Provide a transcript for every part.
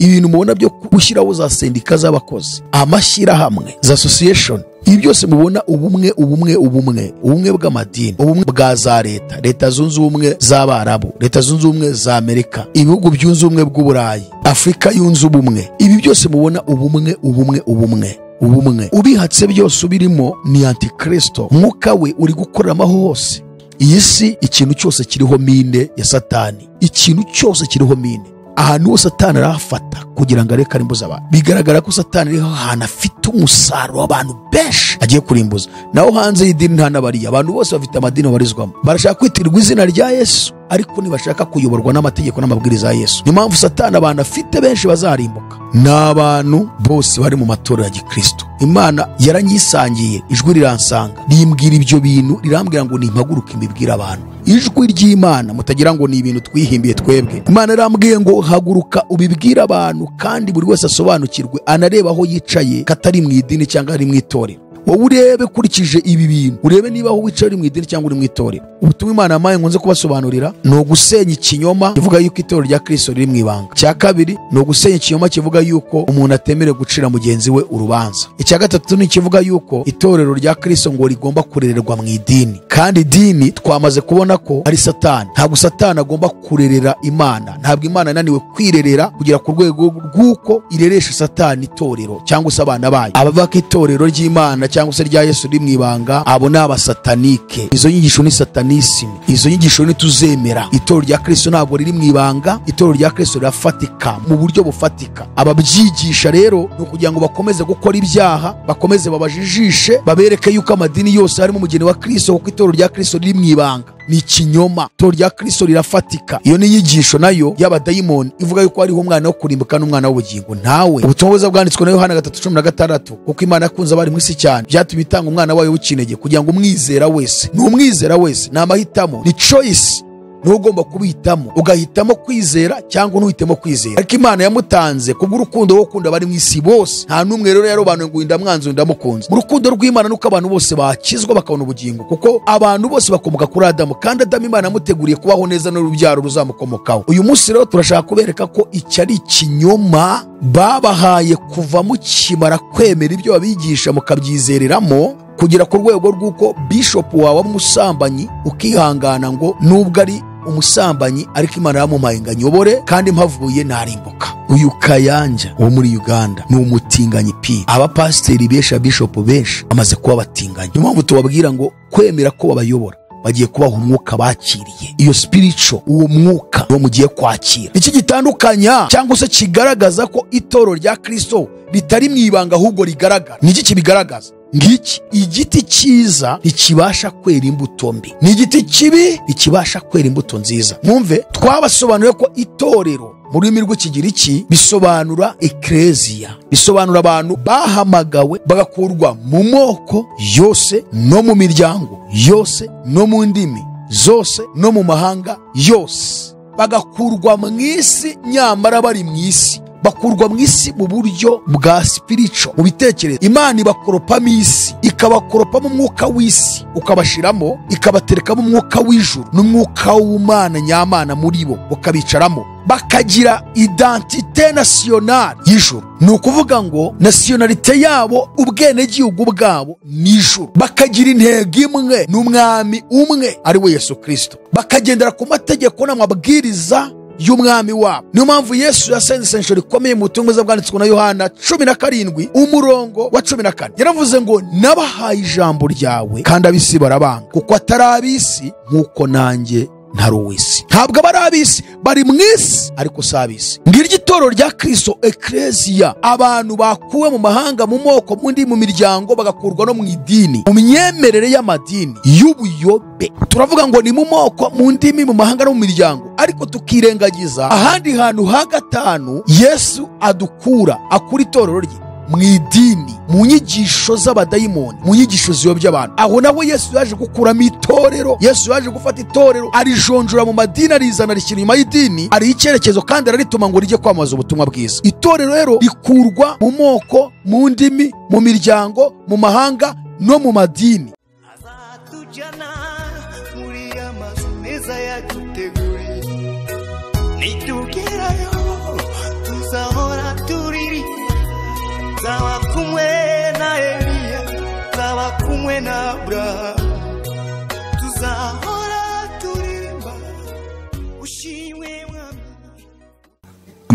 ibintu mubona byo gushyiraho za sendika z'abakozi, amashyirahamwe, za association, ibi byose mubona ubumwe bw'amadini, ubumwe bwa za leta zunze ubumwe z'Abarabu, leta zunze ubumwe za Amerika, ibihugu byunze ubumwe bw'Uburayi, Afurika yunze ubumwe, ibi byose mubona ubumwe ubihatse byose ubirimo ni antikristo. Mwuka we uri gukoreramo hose. Iyi si ikintu cyose kiriho mine ya Satani, ikintu cyose kiriho mine. Ahantu hose Satani arafata kugira ngo areke arimbuza abantu. Bigaragara ko Satani ariho ahantu afite umusaruro w'abantu benshi agiye kurimbuza. Naho hanze y'idini nta n'abariya, abantu bose bafite amadini barizwamo, barashaka kwitirirwa izina rya Yesu ariko ntibashaka kuyoborwa n'amategeko n'amabwiriza ya Yesu. Ni mpamvu Satani abantu afite benshi bazarimbuka n'abantu bose bari mu matorero ya Gikristo. Imana yaranyisangiye, ijwi riransanga rimbwira ibyo bintu, rirambwira ngo nimpaguruke mbibwira abantu. Ijwi ry'Imana mutagira ngo ni ibintu twihimbiye twebwe. Imana yarambwiye ngo haguruka ubibwira abantu, kandi buri wese asobanukirwe, anareba aho yicaye katari mu idini cyangwa ari mu itorero. Wowe urebe kurikije ibi bintu, urebe niba aho wicaye uri mu idini cyangwa uri mu itorero. Ubutumwa Imana yamaye nkunze kubasobanurira ni ugusenya ikinyoma kivuga yuko itorero rya Kristo riri mu ibanga. Icya kabiri ni ugusenya ikinyoma kivuga yuko umuntu atemerewe gucira mugenzi we urubanza. Icya gatatu ni kivuga yuko itorero rya Kristo ngo rigomba kurererwa mu idini, kandi idini twamaze kubona ko ari Satani. Ntabwo Satani agomba kurerera Imana, ntabwo Imana yananiwe kwirerera kugera ku rwego rw'uko ireresha Satani itorero cyangwa se abana bayo. Abavuga ko itorero ry'Imana cyangwa se rya Yesu riri mu ibanga, abo ni abasatanike. Izo nyigisho ni satanisme, izo nyigisho ni tuzemera. Itorero rya Kristo ntabwo riri mu ibanga, itorero rya Kristo rirafatika mu buryo bufatika. Ababyigisha rero ni ukugira ngo bakomeze gukora ibyaha, bakomeze babajijishe, babereke yuko amadini yose harimo umugeni wa Kristo, kuko itorero rya Kristo riri mu ibanga. Ni ikinyoma. Itorero rya Kristo rirafatika. Iyo ni inyigisho nayo y'abadayimoni ivuga yuko hariho umwana wo kurimbuka n'umwana w'ubugingo. Ntawe ubutumwa bwiza bwanditswe na Yohana 3:16, kuko Imana yakunze abari mu isi cyane byatumye itanga umwana wayo w'ikinege kugira ngo umwizera wese, n'umwizera wese, ni amahitamo, ni choice. Ntugomba kubihitamo, ugahitamo kwizera cyangwa ntuhitemo kwizera. Ariko Imana yamutanze kubw'urukundo wo gukunda abari mu isi bose. Nta numwe rero yarobanuye ngo ndamwanze ndamukunze. Mu rukundo rw'Imana nuko abantu bose bakizwa bakabona ubugingo, kuko abantu bose bakomoka kuri Adamu, kandi Adamu Imana yamuteguriye kubaho neza n'urubyaro ruzamukomokaho. Uyu munsi rero turashaka kubereka ko iki ari ikinyoma babahaye kuva mukimara kwemera ibyo babigisha mukabyizereramo, kugera ku rwego rw'uko bishop wawe w'umusambanyi ukihangana ngo nubwo ari umusambanyi ariko Imana yamuhaye ngo anyobore, kandi mpavuye narimbuka. Uyu Kayanja wo muri Uganda ni umutinganyi pi. Abapasiteri besha bishop benshi amaze kuba batinganyi. Niyo mpamvu tubabwira ngo kwemera ko babayobora bagiye kubaha umwuka bakiriye. Iyo spiritual, uwo mwuka wo mugiye kwakira. Iki gitandukanya cyangwa se kigaragaza ko itorero rya Kristo bitari mu ibanga ahubwo rigaragara. Niki kibigaragaza? Ngiki igiti cyiza ntikibasha kwera imbuto mbi, ni igiti kibi ntikibasha kwera imbuto nziza. Mwumve, twabasobanuye ko itorero mu rurimi rw'Ikigiriki bisobanura eklesia, bisobanura abantu bahamagawe bagakurwa mu moko yose no mu miryango yose no mu ndimi zose no mu mahanga yose, bagakurwa mu isi. Nyamara bari mu isi, bakurwa mu isi mu buryo bwa spiritual, mu bitekerezo. Imana ibakoropamo isi, ikabakoropamo umwuka w'isi ukabashiramo, ikabaterekamo umwuka w'ijuru n'umwuka w'Imana nyamana muri bo, ukabicaramo, bakagira identite nationale y'ijuru. Ni ukuvuga ngo nationalite yabo, ubwenegihugu bwabo ni ijuru. Bakagira intego imwe n'umwami umwe ari we Yesu Kristo, bakagendera ku mategeko n'amabwiriza y'umwami wabo. Niyo mpamvu Yesu yasenze isengesho rikomeye mu butumwa bwiza bwanditswe na Yohana 17 umurongo wa 14. Yaravuze ngo nabahaye ijambo ryawe kandi ab'isi barabanga, kuko atari ab'isi nk'uko nanjye ntari uw'isi. Ntabwo bari ab'isi, bari mu isi ariko si ab'isi. Ngiri itorero rya Kristo, eklesia, abantu bakuwe mu mahanga, mu moko, mu ndi, mu miryango, bagakurwa no mu idini, mu myemerere y'amadini y'ubuyobe. Turavuga ngo ni mu moko, mu ndimi, mu mahanga no mu miryango, ariko tukirengagiza ahandi hantu ha gatanu Yesu adukura, akura itorero rye mu idini, mu nyigisho z'abadayimoni, mu nyigisho ziyobya abantu. Aho naho Yesu yaje gukuramo itorero. Yesu yaje gufata itorero arijonjora mu madini, arizana rishyira inyuma y'idini, ari icyerekezo kandi ararituma ngo rijye kwamaza ubutumwa bwiza. Itorero rero rikurwa mu moko, mu ndimi, mu miryango, mu mahanga no mu madini. Azatujyana muri amazu meza yaduteguriye, nitugerayo tuzahora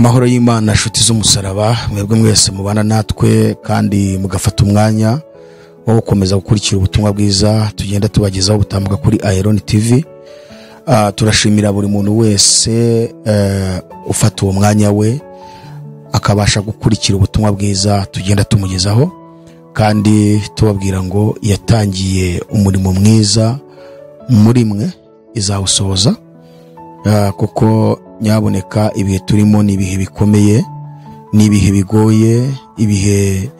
Amahoro y'Imana, nshuti z'umusaraba, mwebwe mwese mubana natwe kandi mugafata umwanya wo gukomeza gukurikira ubutumwa bwiza tugenda tubagezaho butambuka kuri AYALONI TV. Turashimira buri muntu wese ufata uwo mwanya we akabasha gukurikira ubutumwa bwiza tugenda tumugezaho, kandi tubabwira ngo yatangiye umurimo mwiza muri mwe izawusoza, kuko nyaboneka ibihe turimo ni ibihe bikomeye, ni ibihe bigoye, ibihe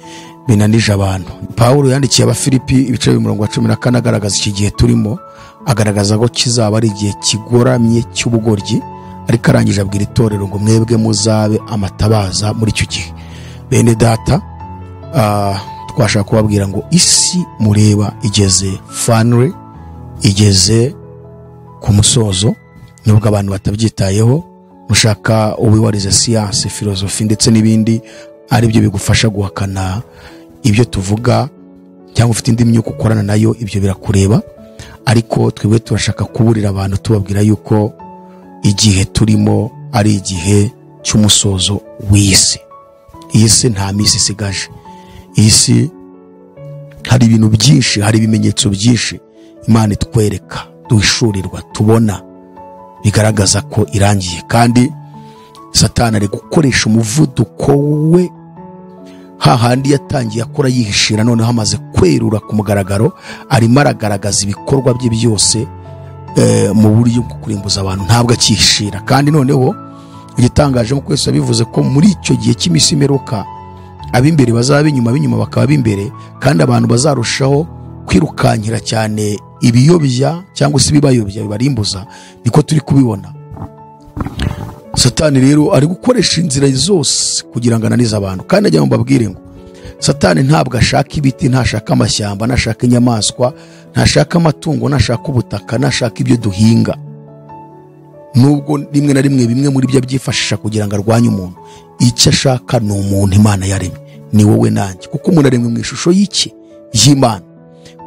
binanije abantu. Pawulo yandikiye Abafilipi ibice 14 agaragaza iki gihe turimo, agaragaza ko kizaba ari igihe kigoramye cy'ubugoryi, ariko arangije abwira itorero ngo mwebwe muzabe amatabaza muri icyo gihe. Bene data, twashaka kubabwira ngo isi mureba igeze finally, igeze ku musozo, nubwo abantu batabyitayeho. Mushaka ubiwarize siyanse, filozofi ndetse n'ibindi ari byo bigufasha guhakana ibyo tuvuga, cyangwa ufite indi myuka ukorana nayo, ibyo birakureba. Ariko twebwe turashaka kuburira abantu tubabwira yuko igihe turimo ari igihe cy'umusozo w'isi. Iyi si nta misi isigaje. Iyi si hari ibintu byinshi, hari ibimenyetso byinshi Imana itwereka, duhishurirwa, tubona, bigaragaza ko irangiye. Kandi Satani ari gukoresha umuvuduko we hahandi yatangiye akora yihishira, none hamaze kwerura ku mugaragaro, arimo aragaragaza ibikorwa bye byose mu buryo bwo kurimbuza abantu, ntabwo akihishira. Kandi noneho igitangaje mu kwese bivuze ko muri icyo gihe cy'imisi imeruka ab'imbere bazaba inyuma, b'inyuma bakaba b'imbere, kandi abantu bazarushaho kwirukankira cyane ibiyobya cyangwa se ibibayobya bibarimbuza. Niko turi kubibona. Satani rero ari gukoresha inzira zose kugira ngo ananize abantu, kandi ajya mbabwire ngo Satani ntabwo ashaka ibiti, ntashaka amashyamba, ntashaka inyamaswa, ntashaka amatungo, ntashaka ubutaka, ntashaka ibyo duhinga, nubwo rimwe na rimwe bimwe muri byo byifashisha kugira ngo arwanye umuntu. Icyo ashaka ni umuntu Imana yaremye, ni wowe nanjye, kuko umuntu aremwe mu ishusho y'iki? Y'Imana.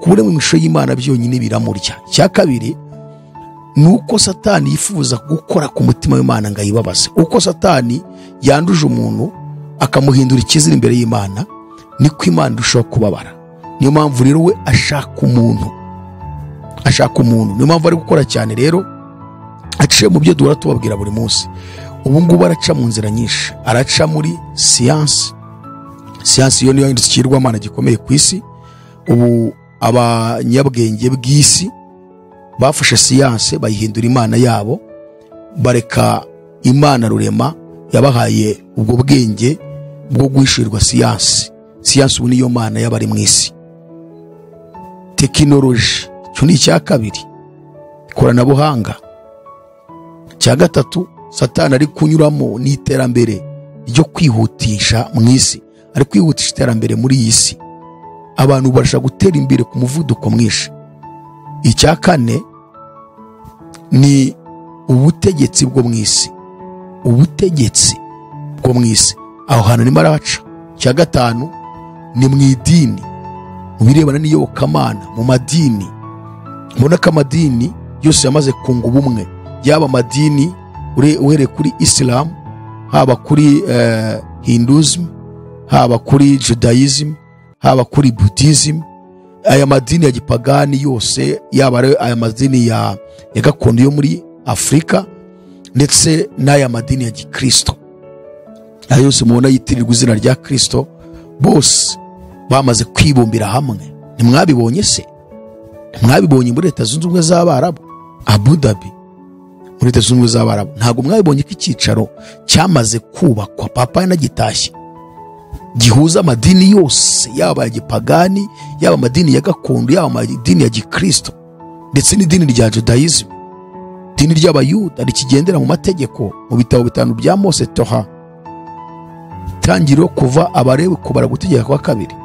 Kubura mu ishusho y'Imana byonyine biramurya. Cya kabiri nuko Satani yifuza gukora ku mutima w'Imana ngo ayibabaze. Uko Satani yanduje umuntu akamuhindura ikizira imbere y'Imana, niko Imana irushaho kubabara. Niyo mpamvu rero we ashaka umuntu, niyo mpamvu ari gukora cyane. Rero aciye mu byo duhora tubabwira buri munsi. Ubu ngubu araca mu nzira nyinshi, araca muri siyansi. Siyansi yo niyo indikirwamana gikomeye ku isi. Ubu abanyabwenge bw'isi bafashe siyanse bayihindura imana yabo, bareka Imana rurema yabahaye ubwo bwenge bwo guhishirwa siyansi. Siyansi ubu niyo mana y'abari mu isi. Tekinoloji cyo ni icya kabiri, ikoranabuhanga. Cya gatatu, Satani ari kunyuramo n'iterambere ryo kwihutisha mu isi, ari kwihutisha iterambere muri iyi si. Abantu barashaka gutera imbere ku muvuduko mwinshi. Icya kane ni ubutegetsi bwo mu isi, ubutegetsi bwo mu isi, aho hantu ni maraca. Cya gatanu ni mu idini, mu birebana n'iyobokamana, mu madini. Mbona ko amadini yose yamaze kunga ubumwe, yaba amadini uhereye kuri Islam, haba kuri Hinduism, haba kuri Judaism, haba kuri Buddhism. Aya madini ya gipagani yose, yaba aya madini ya gakondo yo muri Afrika, ndetse n'aya madini ya gikristo, ayo yose mubona yitirirwa izina rya Kristo, bose bamaze kwibumbira hamwe. Ntimwabibonye se? Ntimwabibonye muri Leta Zunze Ubumwe z'Abarabu, Abu Dhabi, muri Leta Zunze Ubumwe z'Abarabu? Ntabwo mwabibonye ko icyicaro cyamaze kubakwa, papa yanagitashye, gihuza amadini yose, yaba ya gipagani, yaba amadini ya gakondo, yaba amadini ya gikristo, ndetse n'idini rya Judaism, idini ry'Abayuda rikigendera mu mategeko, mu bitabo 5 bya Mose, Toha, Tangiriro, Kuva, Abarewi, Kubara, Gutegeka kwa kabiri.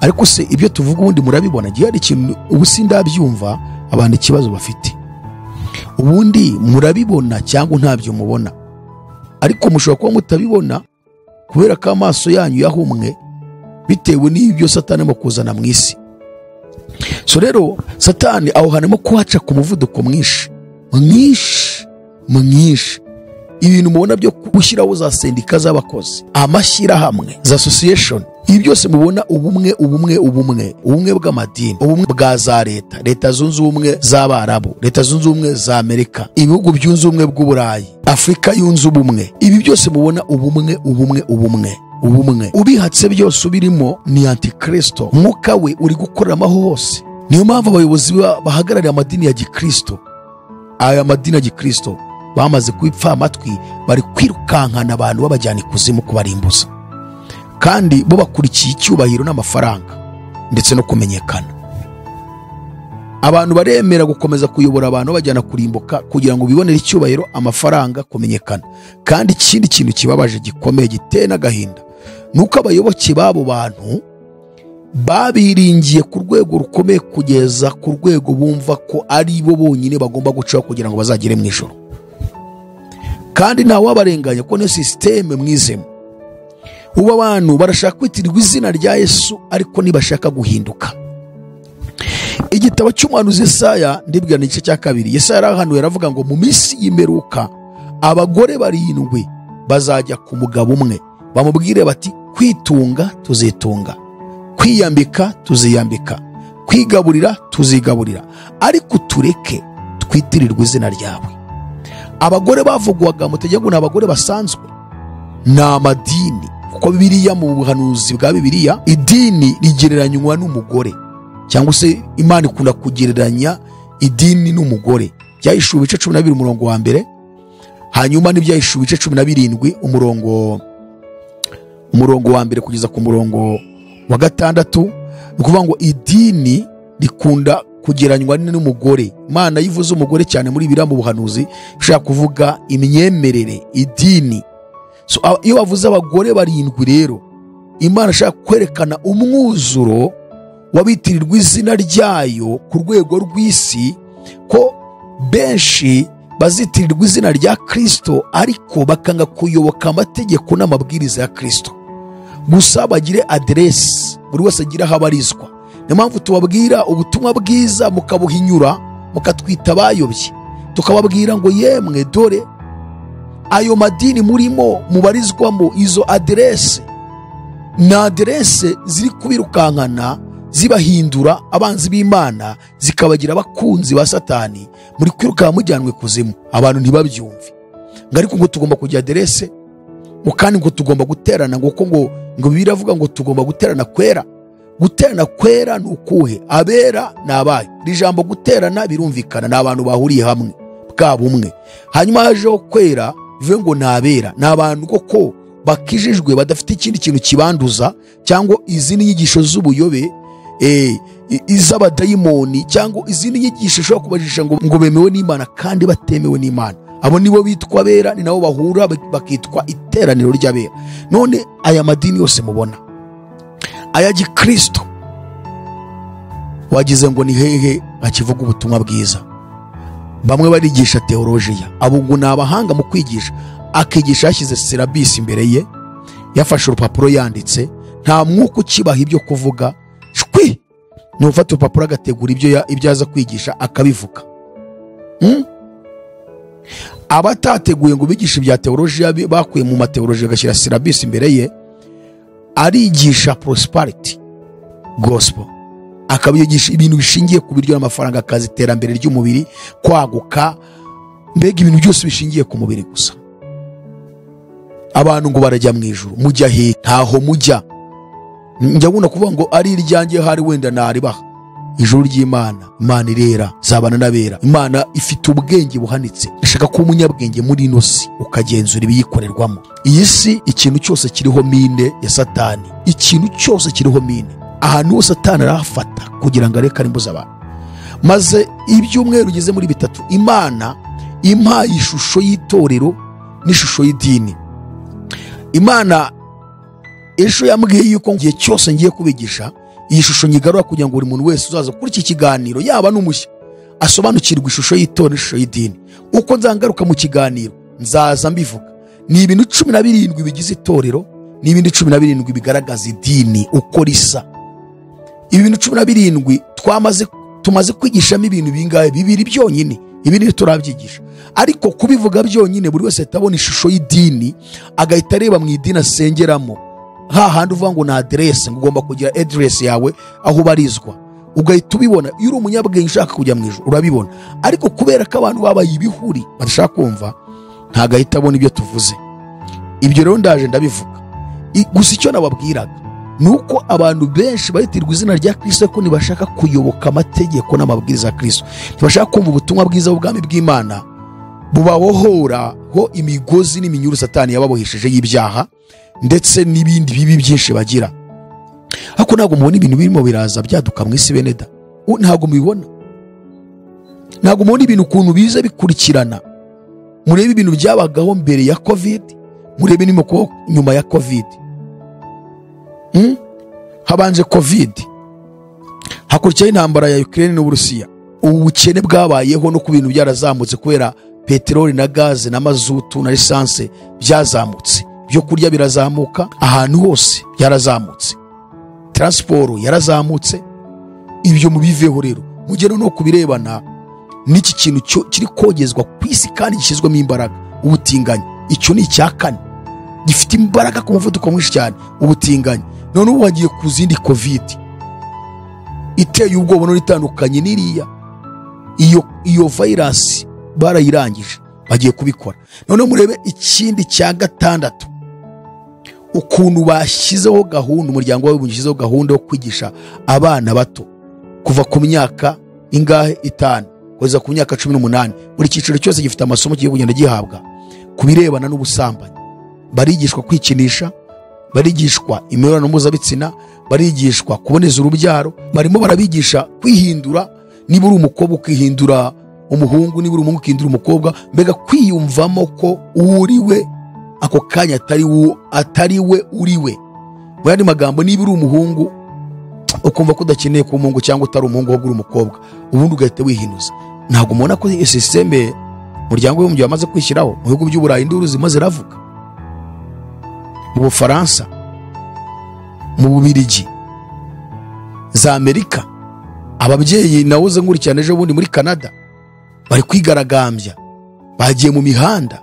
Ariko se ibyo tuvuga ubundi murabibona? Gihe hari ikintu ubu sindabyumva abantu ikibazo bafite. Ubundi murabibona cyangwa ntabyo mubona? Ariko mushobora kuba mutabibona kubera ko amaso yanyu yahumwe bitewe n'ibyo Satani arimo kuzana mu isi. So rero Satani aho hanemo kuhaca ku muvuduko mwinshi. ibintu mubona byo gushyiraho za sendika z'abakozi, amashyirahamwe za association, ibi byose mubona ubumwe bw'amadini, ubumwe bwa za leta zunze ubumwe z'Abarabu, leta zunze ubumwe za Amerika, ibihugu byunze ubumwe bw'Uburayi, Afurika yunze ubumwe, ibi byose mubona ubumwe ubihatse byose ubirimo ni antikristo. Mwuka we uri gukoreramo hose. Niyo mpamvu abayobozi bahagarariye amadini ya gikristo, aya madini ya gikristo bamaze kwipfa amatwi, bari kwirukankana abantu babajyana ikuzimu kubarimbuza, kandi bo bakurikiye icyubahiro n'amafaranga ndetse no kumenyekana. Abantu baremera gukomeza kuyobora abantu bajyana kurimbuka kugira ngo bibonere icyubahiro, amafaranga, kumenyekana. Kandi ikindi kintu kibabaje gikomeye giteye n'agahinda nuko abayoboke b'abo bantu babiringiye ku rwego rukomeye kugeza ku rwego bumva ko ari bo bonyine bagomba gucaho kugira ngo bazagere mu ijuru, kandi ntawe wabarenganya ko niyo sisiteme mwizemo. Ubu abantu barashaka kwitirirwa izina rya Yesu ariko ntibashaka guhinduka. Igitabo cy'umuhanuzi Yesaya ndibwira ni igice cya 2. Yesaya yarahanuye aravuga ngo mu minsi y'imperuka abagore 7 bazajya ku mugabo umwe, bamubwire bati kwitunga tuzitunga, kwiyambika tuziyambika, kwigaburira tuzigaburira, ariko tureke twitirirwa izina ryawe. Abagore bavugwaga mutegeko ngo ni abagore basanzwe, ni amadini, kuko Bibiliya mu buhanuzi bwa Bibiliya idini rigereranywa n'umugore, cyangwa se Imana ikunda kugereranya idini n'umugore. Byahishuwe ibice 12 umurongo wa 1, hanyuma n'ibyahishuwe ibice 17 umurongo wa 1 kugeza ku murongo wa 6. Ni ukuvuga ngo idini rikunda kugereranywa n'umugore. Imana yivuze umugore cyane muri Bibiliya mu buhanuzi, ishaka kuvuga imyemerere, idini. So iyo bavuze abagore 7 rero, Imana ishaka kwerekana umwuzuro wabitirirwa izina ryayo ku rwego rw'isi, ko benshi bazitirirwa izina rya Kristo ariko bakanga kuyoboka amategeko n'amabwiriza ya Kristo. Gusa bagire aderesi, buri wese agira aho abarizwa. Niyo mpamvu tubabwira ubutumwa bwiza mukabuhinyura, mukatwita abayobye, tukababwira ngo yemwe dore ayo madini murimo mubarizwamo, izo aderesi na aderesi ziri kubirukankana zibahindura abanzi b'Imana, zikabagira abakunzi ba Satani, muri kwiruka mujyanwe kuzimu. Abantu ntibabyumve ngo ariko ngo tugomba kujya aderesi, kandi ngo tugomba guterana, ngo Bibiliya avuga ngo tugomba guterana kwera. Guterana kwera ni ukuhe? Abera n'abayo. Iri jambo guterana birumvikana, ni abantu bahuriye hamwe bwa bumwe. Hanyuma hajeho kwera bivuga ngo n'abera, ni abantu koko bakijijwe badafite ikindi kintu kibanduza, cyangwa izindi nyigisho z'ubuyobe, iz'abadayimoni, cyangwa izindi nyigisho ushobora kubajisha ngo bemewe n'Imana kandi batemewe n'Imana. Abo nibo bitwa abera, ni nabo bahura bakitwa iteraniro ry'abera. None aya madini yose mubona, aya gikristo, wagize ngo ni hehe akivuga ubutumwa bwiza? Bamwe barigisha teolojiya, abo ngo ni abahanga mu kwigisha, akigisha yashyize silabisi imbere ye, yafashe urupapuro yanditse, nta mwuka ukibaha ibyo kuvuga, shwi ni ufata urupapuro agategura ibyo aza kwigisha akabivuga. Abatateguye ngo bigishe ibya teolojiya, bakuye mu mateolojiya agashyira silabisi imbere ye, arigisha prosperity gospel, akabigisha ibintu bishingiye ku biryo n'amafaranga, akazi, iterambere ry'umubiri, kwaguka, mbega ibintu byose bishingiye ku mubiri gusa. Abantu ngo barajya mu ijuru, mujya he? Ntaho mujya. Njya guna kuvuga ngo ari iryanjye hari wenda naribaha. Ijuru ry'Imana, Imana irera, zabana n'abera. Imana ifite ubwenge buhanitse, ishaka ko umunyabwenge muri ino si ukagenzura ibiyikorerwamo. Iyi si ikintu cyose kiriho mine ya Satani, ikintu cyose kiriho mine. Ahantu hose Satani arafata kugira ngo areke arimbuze abantu. Maze ibyumweru ugeze muri 3, Imana impaye ishusho y'itorero n'ishusho y'idini. Imana ejo yambwiye yuko ngiye cyose ngiye kubigisha iyi shusho nyigarura kugira ngo buri muntu wese uzaza kuri iki kiganiro, yaba n'umushya, asobanukirwa ishusho y'itorero n'ishusho y'idini. Uko nzangaruka mu kiganiro nzaza mbivuga. Ni ibintu 17 bigize itorero, ni ibindi 17 bigaragaza idini uko risa. Ibi bintu 17 tumaze kwigishamo ibintu bingahe? 2 byonyine. ibi ni turabyigisha. Ariko kubivuga byonyine buri wese atabona ishusho y'idini agahita areba mu idini asengeramo, hahandi uvuga ngo na adresse, ngo ugomba kugira address yawe aho barizwa, ugahita ubibona. Iyo uri umunyabwenge ushaka kujya mu ijuru urabibona, ariko kubera ko abantu babaye ibihuri badashaka kumva, ntago ahita abona ibyo tuvuze. Ibyo rero ndaje ndabivuga. Gusa icyo nababwiraga nuko abantu benshi bayitirwa izina rya Kristo ko ntibashaka kuyoboka amategeko n'amabwiriza ya Kristo, ntibashaka kumva ubutumwa bwiza bw'ubwami bw'Imana bubabohora ho imigozi n'iminyururu Satani yababohesheje y'ibyaha ndetse n'ibindi bibi byinshi bagira. Ariko ntabwo mubona ibintu birimo biraza byaduka mu isi bene da, ntabwo mubibona. Ntabwo mubona ibintu ukuntu biza bikurikirana. Murebe ibintu byabagaho mbere ya covid, murebe n'imoko nyuma ya covid. Habanje covid, hakurikiyeho intambara ya Ukraine n'Uburusiya. Ubukene bwabayeho no ku bintu byarazamutse kubera peteroli na gaze na mazutu na lisanse byazamutse, byo kurya birazamuka, ahantu hose yarazamutse, transport yarazamutse. Ibyo mubiveho rero, mugero no kubirebana n'iki kintu kiri kogezwa ku isi kandi gishyizwemo imbaraga, ubutinganyi. Icyo ni icyakane gifite imbaraga ku muvuduko mwinshi cyane, ubutinganyi. None ubu wagiye ku zindi covid iteye ubwoba no itandukanye n'iriya. Iyo virus barayirangije, bagiye kubikora. None murebe ikindi cya gatandatu, ukuntu bashyizeho gahunda, umuryango wawe bushyizeho gahunda yo kwigisha abana bato kuva ku myaka ingahe 5 kugeza ku myaka 18. Buri cyiciro cyose gifite amasomo kigiye kugenda gihabwa kubirebana n'ubusambanyi. Barigishwa kwikinisha, barigishwa imibonano mpuzabitsina, barigishwa kuboneza urubyaro, barimo barabigisha kwihindura. Niba uri umukobwa ukihindura umuhungu, niba uri umuhungu ukihindura umukobwa, mbega kwiyumvamo ko uriwe ako kanya atari we uriwe. Mu yandi magambo, niba uri umuhungu ukumva ko udakeneye kuba umuhungu cyangwa utari umuhungu ahubwo uri umukobwa, ubundi ugahita wihinuza. Ntabwo mubona ko iyo systeme umuryango w'umujyi wamaze kwishyiraho mu bihugu by'Uburayi? Induru zimaze ravuga mu Bufaransa, mu Bubiligi, za Amerika. Ababyeyi nawuze nkurikirana ejo bundi muri Canada bari kwigaragambya, bagiye mu mihanda,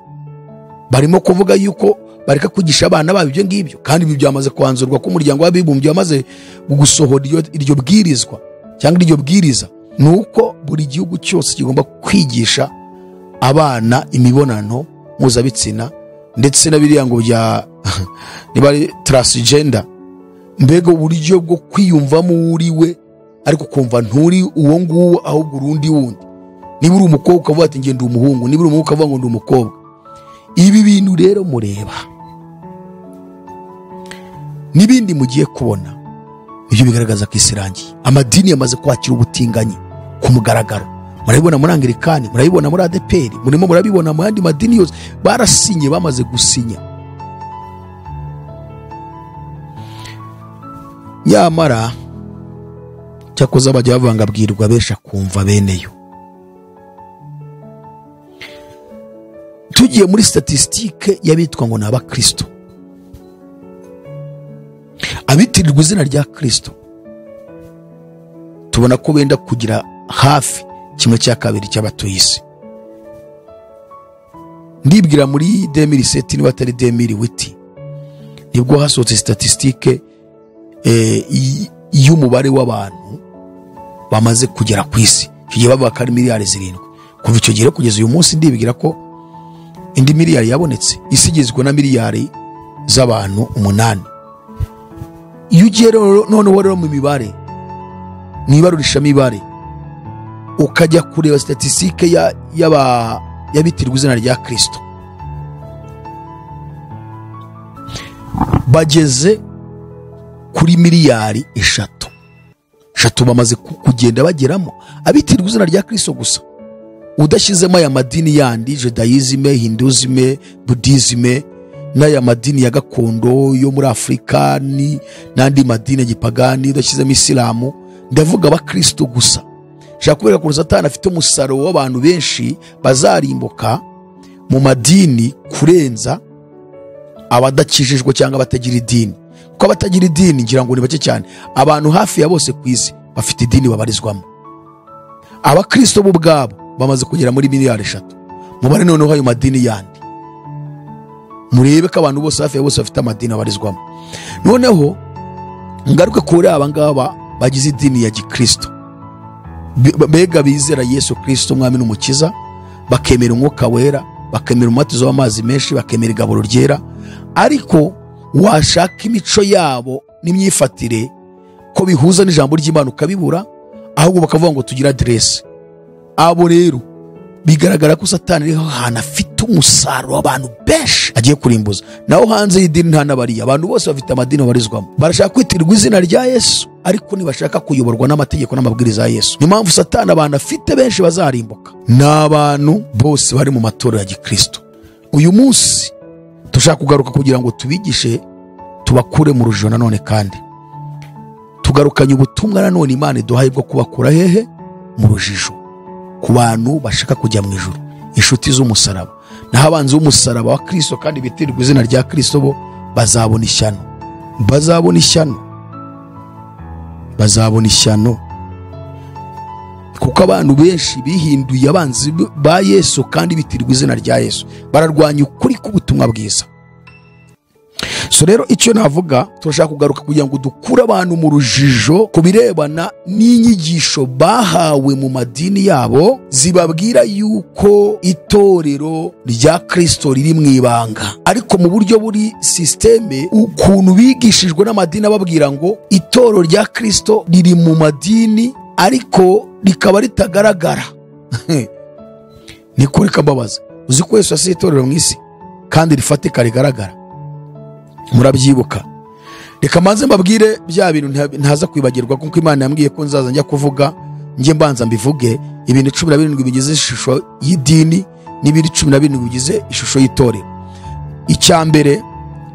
barimo kuvuga yuko bareka kwigisha abana babo ibyo ngibyo. Kandi ibi byamaze kwanzurwa ko umuryango w'abibumbye wamaze gusohora iryo bwirizwa cyangwa iryo bwiriza, nuko buri gihugu cyose kigomba kwigisha abana imibonano mpuzabitsina ndetse na biriya ngo bya niba ari transgender, mbega uburyo bwo kwiyumvamo uriwe ariko kumva nturi uwo nguwo ahubwo urundi wundi. Niba uri umukobwa ukavuga ati ngende umuhungu, niba uri umuhungu ukavuga ngo ndi umukobwa. Ibi bintu rero mureba n'ibindi mugiye kubona, ibyo bigaragaza ko isi irangiye. Amadini yamaze kwakira ubutinganyi ku mugaragaro. Murabibona muri Anglikani, murabibona muri ADEPR, murimo murabibona mu yandi madini yose. Barasinye, bamaze gusinya. Nyamara cyakoze bajya bavangabwirwa besha kumva beneyo. Tugiye muri statistique y'abitwa ngo naba Kristo, abitirirwa izina rya Kristo, tubona ko benda kugira hafi 1/2 cy'abatuye isi. Ndibwira muri 2007 niba atari 2008 nibwo hasohotse statistique y'umubare w'abantu bamaze kugera ku isi. Icyo gihe bavuga ko ari miliyari 7. Kuva icyo gihe kugeza uyu munsi ndibwira ko indi miliyari yabonetse. Isi igizwe na miliyari z'abantu 8. Iyo ugiye noneho rero mu mibare, nibarurisha mibare, ukajya kureba statistique y'abitirwa izina rya Kristo, bageze kuri miliyari 3 bamaze kugenda bageramo abitirwa izina rya Kristo gusa, udashyizemo aya madini yandi Judaisme, Hinduisme, Buddhisme n'aya madini ya gakondo yo muri Afrika n'andi madini ya gipagani, udashyizemo Isilamu. Ndavuga abakristo gusa. Shaka kubera ko Satani afite umusaro w'abantu benshi bazarimbuka mu madini kurenza abadakijijwe cyangwa batagira idini. Kuko abatagira idini ngira ngo ni bake cyane. Abantu hafi ya bose ku isi bafite idini babarizwamo. Abakristo bo ubwabo bamaze kugera muri miliyari 3. Mubare noneho ayo madini yandi, murebe ko abantu bose hafi ya bose bafite amadini abarizwamo. Noneho ngaruke kuri aba ngaba bagize idini ya Gikristo, bega bizera Yesu Kristo umwami n'umukiza, bakemera umwuka wera, bakemera umubatizo w'amazi menshi, bakemera igaburo ryera, ariko washaka imico yabo n'imyifatire ko bihuza n'ijambo ry'Imana ukabibura, ahubwo bakavuga ngo tugira adresse. Abo rero bigaragara ko Satani ariho hana afite umusaruro w'abantu benshi agiye kurimbuza. Naho hanze y'idini nta nabariya, abantu bose bafite amadini barizwamo, barashaka kwitirirwa izina rya Yesu, ariko ntibashaka kuyoborwa n'amategeko n'amabwiriza ya Yesu. Ni mpamvu Satani abantu afite benshi bazarimbuka n'abantu bose bari mu matorero ya Gikristo. Uyu munsi tushaka kugaruka kugira ngo tubigishe, tubakure mu rujijo nanone, kandi tugarukanye ubutumwa nanone Imana iduhaye bwo kubakura hehe mu rujijo, ku bantu bashaka kujya mu ijuru, inshuti z'umusaraba. Naho abanzi b'umusaraba wa Kristo kandi bitirirwa izina rya Kristo bo bazabona ishyano, bazabona ishyano, bazabona ishyano, kuko abantu benshi bihinduye abanzi ba Yesu kandi bitirirwa izina rya Yesu, bararwanya ukuri k'ubutumwa bwiza. So rero icyo navuga, turashaka kugaruka kugira ngo dukure abantu mu rujijo ku birebana n'inyigisho bahawe mu madini yabo zibabwira yuko itorero rya Kristo riri mu ibanga, ariko mu buryo buri systeme, ukuntu bigishijwe n'amadini ababwira ngo itorero rya Kristo riri mu madini ariko rikaba ritagaragara. Ni kuri kambabaza, uzi ko Yesu asize itorero mu isi kandi rifatika rigaragara, murabyibuka. Reka manze mbabwire bya bintu ntaza kwibagirwa, kuko Imana yambwiye ko nzaza njya kuvuga, njye mbanza mbivuge ibintu 17 bigize ishusho y'idini n'ibindi 17 bigize ishusho y'itorero. Icyambere,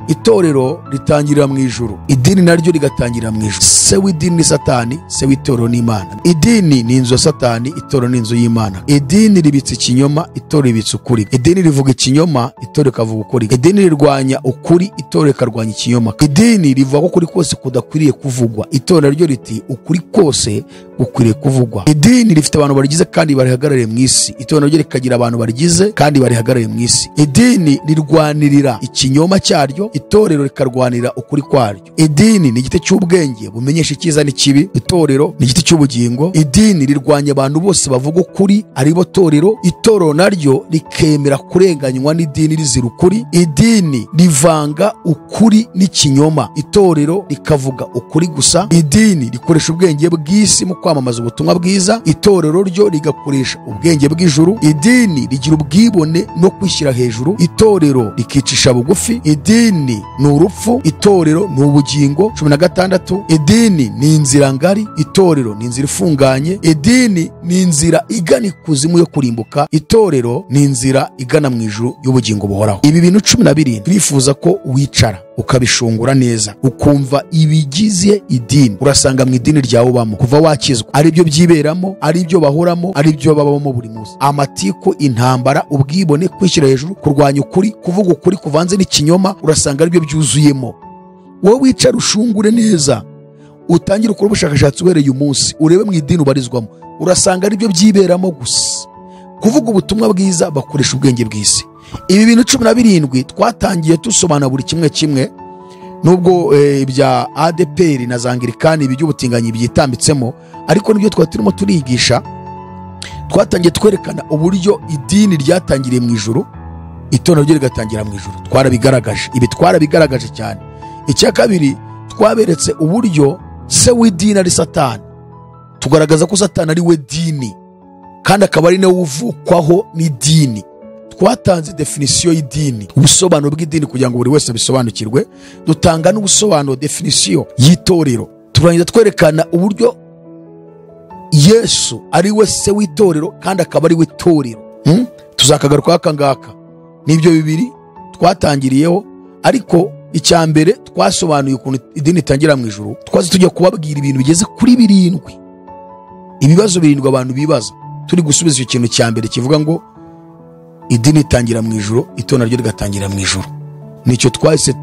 itorero ritangirira mu ijuru, idini naryo rigatangirira mu ijuru. Se w'idini ni Satani, se w'itorero ni Imana. Idini ni inzu ya Satani, itorero ni inzu y'Imana. Idini ribitse ikinyoma, itorero ribitse ukuri. Idini rivuga ikinyoma, itorero rikavuga ukuri. Idini rirwanya ukuri, itorero rikarwanya ikinyoma. Idini rivuga ko ukuri kose kudakwiriye kuvugwa, itorero ryo riti ukuri kose gukwiriye kuvugwa. Idini rifite abantu barigize kandi barihagarariye mu isi, itorero ryo rikagira abantu barigize kandi barihagarariye mu isi. Idini rirwanirira ikinyoma cyaryo, itorero rikarwanira ukuri kwaryo. Idini ni igiti cy'ubwenge bumenyesha icyiza n'ikibi, itorero ni igiti cy'ubugingo. Idini rirwanya abantu bose bavuga ukuri, aribo torero. Itorero naryo rikemera kurenganywa n'idini rizira ukuri. Idini rivanga ukuri n'ikinyoma, itorero rikavuga ukuri gusa. Idini rikoresha ubwenge bw'isi mu kwamamaza ubutumwa bwiza, itorero ryo rigakoresha ubwenge bw'ijuru. Idini rigira ubwibone no kwishyira hejuru, itorero rikicisha bugufi. Idini ni urupfu, itorero ni ubugingo. 16. Idini ni inzira ngari, itorero ni inzira ifunganye. Idini ni inzira igana ikuzimu yo kurimbuka, itorero ni inzira igana mu ijuru y'ubugingo buhoraho. Ibi bintu 12 turifuza ko wicara ukabishungura neza, ukumva ibigize idini. Urasanga mu idini ryawe ubamo kuva wakizwa, ari byo byiberamo, ari byo bahoramo, ari byo babamo buri munsi. Amatiku, intambara, ubwibone, kwishyira hejuru, kurwanya ukuri, kuvuga ukuri kuvanze n'ikinyoma, urasanga ari byo byuzuyemo. Wowe wicara ushungure neza, utangire ukora ubushakashatsi uhereye umunsi, urebe mu idini ubarizwamo, urasanga ari byo byiberamo gusa. Kuvuga ubutumwa bwiza bakoresha ubwenge bw'isi. Ibi bintu 17 twatangiye tusobanura buri kimwe kimwe, nubwo ibya ADEPR na Ngiri ibi by'ubutinganyi byitambitsemo, ariko nibyo turimo turigisha. Twatangiye twerekana uburyo idini ryatangiriye mu ijuru, itorero ryo rigatangira mu ijuru. Twarabigaragaje, ibi twarabigaragaje cyane. Icya kabiri, twaberetse uburyo se w'idini ari Satani, tugaragaza ko Satani ari we dini kandi akaba ari nawe uvukwaho n'idini. Twatanze definisiyo y'idini, ubusobanuro bw'idini kugira ngo buri wese abisobanukirwe. Dutanga n'ubusobanuro, definisiyo y'itorero. Turangiza twerekana uburyo Yesu ari we se w'itorero kandi akaba ari we torero. Tuzakagaruka aka ngaka. Nibyo bibiri twatangiriyeho, ariko icyambere twasobanuye ukuntu idini itangira mu ijuru. Twazi tujya kubabwira ibintu bigeze kuri 7, ibibazo 7 abantu bibaza. Turi gusubiza icyo kintu cyambere kivuga ngo idini itangira mu ijuru, itorero ryo rigatangira mu ijuru. Nicyo twahise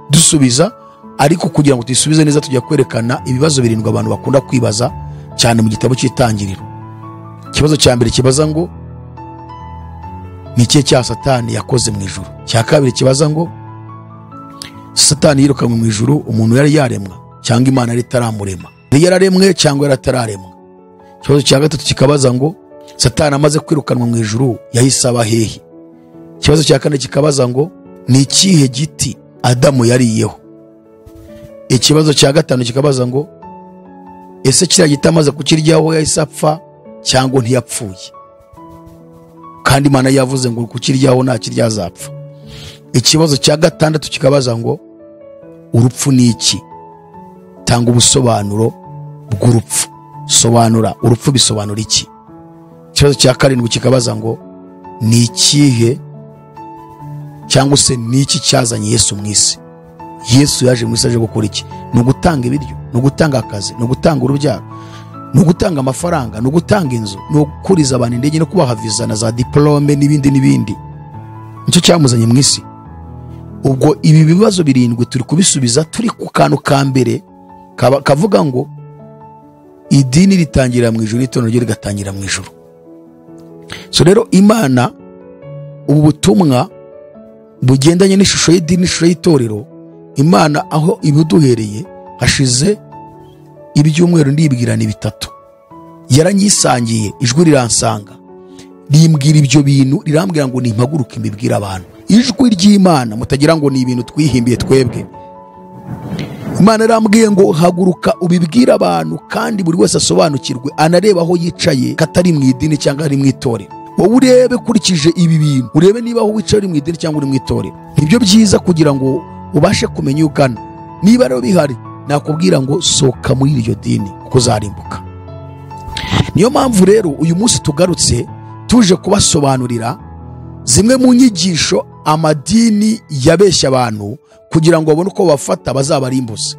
dusubiza, ariko kugira ngo tuyisubize neza tujya kwerekana ibibazo 7 abantu bakunda kwibaza cyane mu gitabo cy'itangiriro. Ikibazo cyambere kibaza ngo ni ikihe cya Satani yakoze mu ijuru. Cya kabiri kibaza ngo Satani yirukanwe mu ijuru umuntu yari yaremwa cyangwa Imana yari itaramurema, yari yararemwe cyangwa yari atararemwa. Ikibazo cya gatatu kikabaza ngo Satani amaze kwirukanwa mu ijuru yahise aba hehe. Ikibazo cya kane kikabaza ngo ni ikihe giti Adamu yariyeho. Ikibazo cya gatanu kikabaza ngo ese kiriya giti amaze kukiryaho yahise apfa cyangwa ntiyapfuye, kandi Imana yavuze ngo kukiryaho nta kirya azapfa. Ikibazo cya gatandatu kikabaza ngo urupfu ni iki, tanga ubusobanuro bw'urupfu, sobanura urupfu bisobanura iki. Ikibazo cya karindwi kikabaza ngo ni ikihe cyangwa se ni iki cyazanye Yesu mu isi. Yesu yaje mu isi aje gukora iki? Ni ugutanga ibiryo, ni ugutanga akazi, ni ugutanga urubyaro, ni ugutanga amafaranga, ni ugutanga inzu, ni ukuriza abantu indege no kubaha viza na za diplome n'ibindi n'ibindi. Nicyo cyamuzanye mu isi. Ubwo ibi bibazo birindwi turi kubisubiza turi ku kantu ka mbere kavuga ngo idini ritangira mu ijuru, itorero ryo rigatangira mu ijuru. So rero Imana, ubu butumwa bugendanye n'ishusho y'idini, n'ishusho y'itorero, Imana aho ibiduhereye hashize ibyumweru ndibwirana bitatu, yaranyisangiye, ijwi riransanga rimbwira ibyo bintu, rirambwira ngo nimpaguruke mbibwira abantu. Ijwi ry'Imana, mutagira ngo ni ibintu twihimbiye twebwe. Imana irambwiye ngo haguruka ubibwira abantu, kandi buri wese asobanukirwe, anareba aho yicaye katari mu idini cyangwa ari mu itorero. Wowe urebe kurikije ibi bintu, urebe niba aho wicaye uri mu idini cyangwa uri mu itorero. Nibyo byiza kugira ngo ubashe kumenya ukana. Niba rero bihari, nakubwira ngo soka muri iryo dini kuko uzarimbuka. Niyo mpamvu rero uyu munsi tugarutse tuje kubasobanurira zimwe mu nyigisho amadini yabeshya abantu kugira ngo babone uko bafata bazabarimbuze.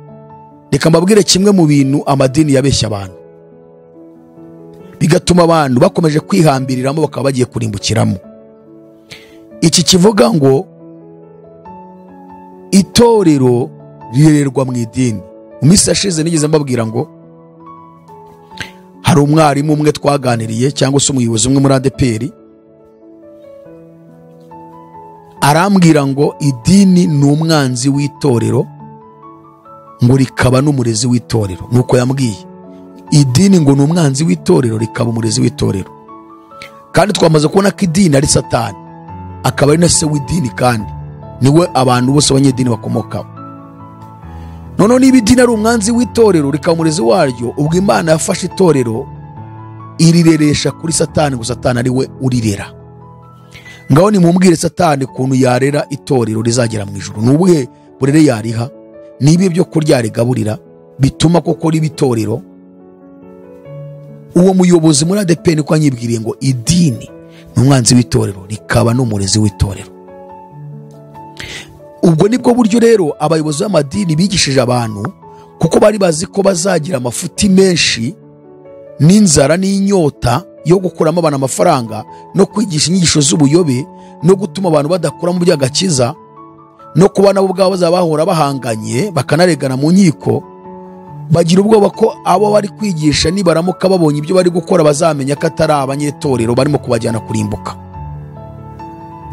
Reka mbabwire kimwe mu bintu amadini yabeshya abantu bigatuma abantu bakomeje kwihambiriramo bakaba bagiye kurimbukiramo. Iki kivuga ngo itorero rirererwa mu idini. Mu minsi yashize nigeze mbabwira ngo hari umwarimu umwe twaganiriye cyangwa se umuyobozi umwe muri ADEPR arambwira ngo idini ni umwanzi w'itorero, ngo rikaba n'umurezi w'itorero. Nuko yambwiye idini ngo ni umwanzi w'itorero, rikaba umurezi w'itorero. Kandi twamaze kubona ko idini ari Satani, akaba ari na se w'idini, kandi niwe abantu bose abanyedini bakomokaho. Noneho niba idini ari umwanzi w'itorero rikaba umurezi waryo, ubwo Imana yafashe itorero irireresha kuri Satani, ngo Satani ari we urirera. Ngaho nimumbwire Satani kuntu yarera itorero rizagera mu ijuru. Nubuhe burere yariha? Nibi byo kurya rigaburira bituma koko riba itorero? Uwo muyobozi muri ADEPR niko anyibwiriye ngo idini ni umwanzi w'itorero, rikaba n'umurezi w'itorero. Ubwo nibwo buryo rero abayobozi b'amadini bigishije abantu, kuko bari bazi ko bazagira amafuti menshi n'inzara n'inyota yo gukuramo abantu amafaranga no kwigisha inyigisho z'ubuyobe no gutuma abantu badakura mu by'Agakiza, no kuba nabo ubwabo bazabahora bahanganye bakanaregana mu nkiko. Bagira ubwoba ko abo bari kwigisha nibaramuka babonye ibyo bari gukora bazamenya ko atari abanyetorero barimo kubajyana kurimbuka.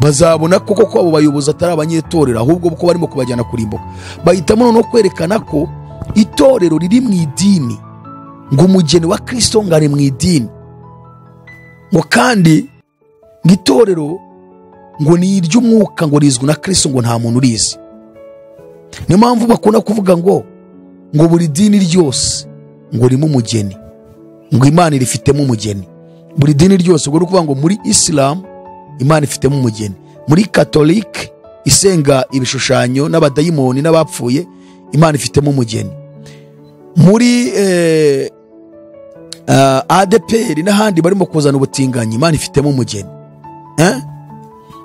Bazabona koko ko abo bayobozi atari abanyetorero, ahubwo ko barimo kubajyana kurimbuka. Bahitamo no kwerekana ko itorero riri mu idini, ngo umugeni wa Kristo ngari mu idini, ngo kandi itorero ngo ni iry'umwuka, ngo rizwi na Kristo, ngo nta muntu urizi. Niyo mpamvu bakunda kuvuga ngo buri dini ryose ngo ririmo umugeni, ngo Imana irifitemo umugeni. Buri dini ryose, ubwo kuvuga ngo muri Islam Imana ifitemo umugeni, muri Catholic isenga ibishushanyo n'abadayimoni n'abapfuye Imana ifitemo umugeni, muri ADEPR n'ahandi barimo kuzana ubutinganyi Imana ifitemo umugeni,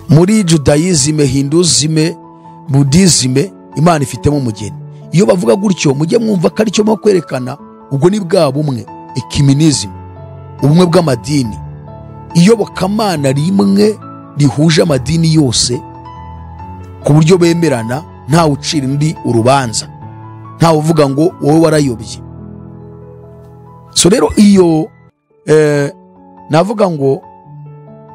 muri Judaism, Hinduism, Buddhism Imana ifitemo umugeni. Iyo bavuga gutyo mujye mwumva ko ari cyo mo kwerekana ubwo ni bwa bumwe, ecumenism, ubumwe bw'amadini, iyobokamana rimwe rihuje amadini yose ku buryo bemerana, nta ucira undi urubanza, nta uvuga ngo wowe warayobye. So rero iyo navuga ngo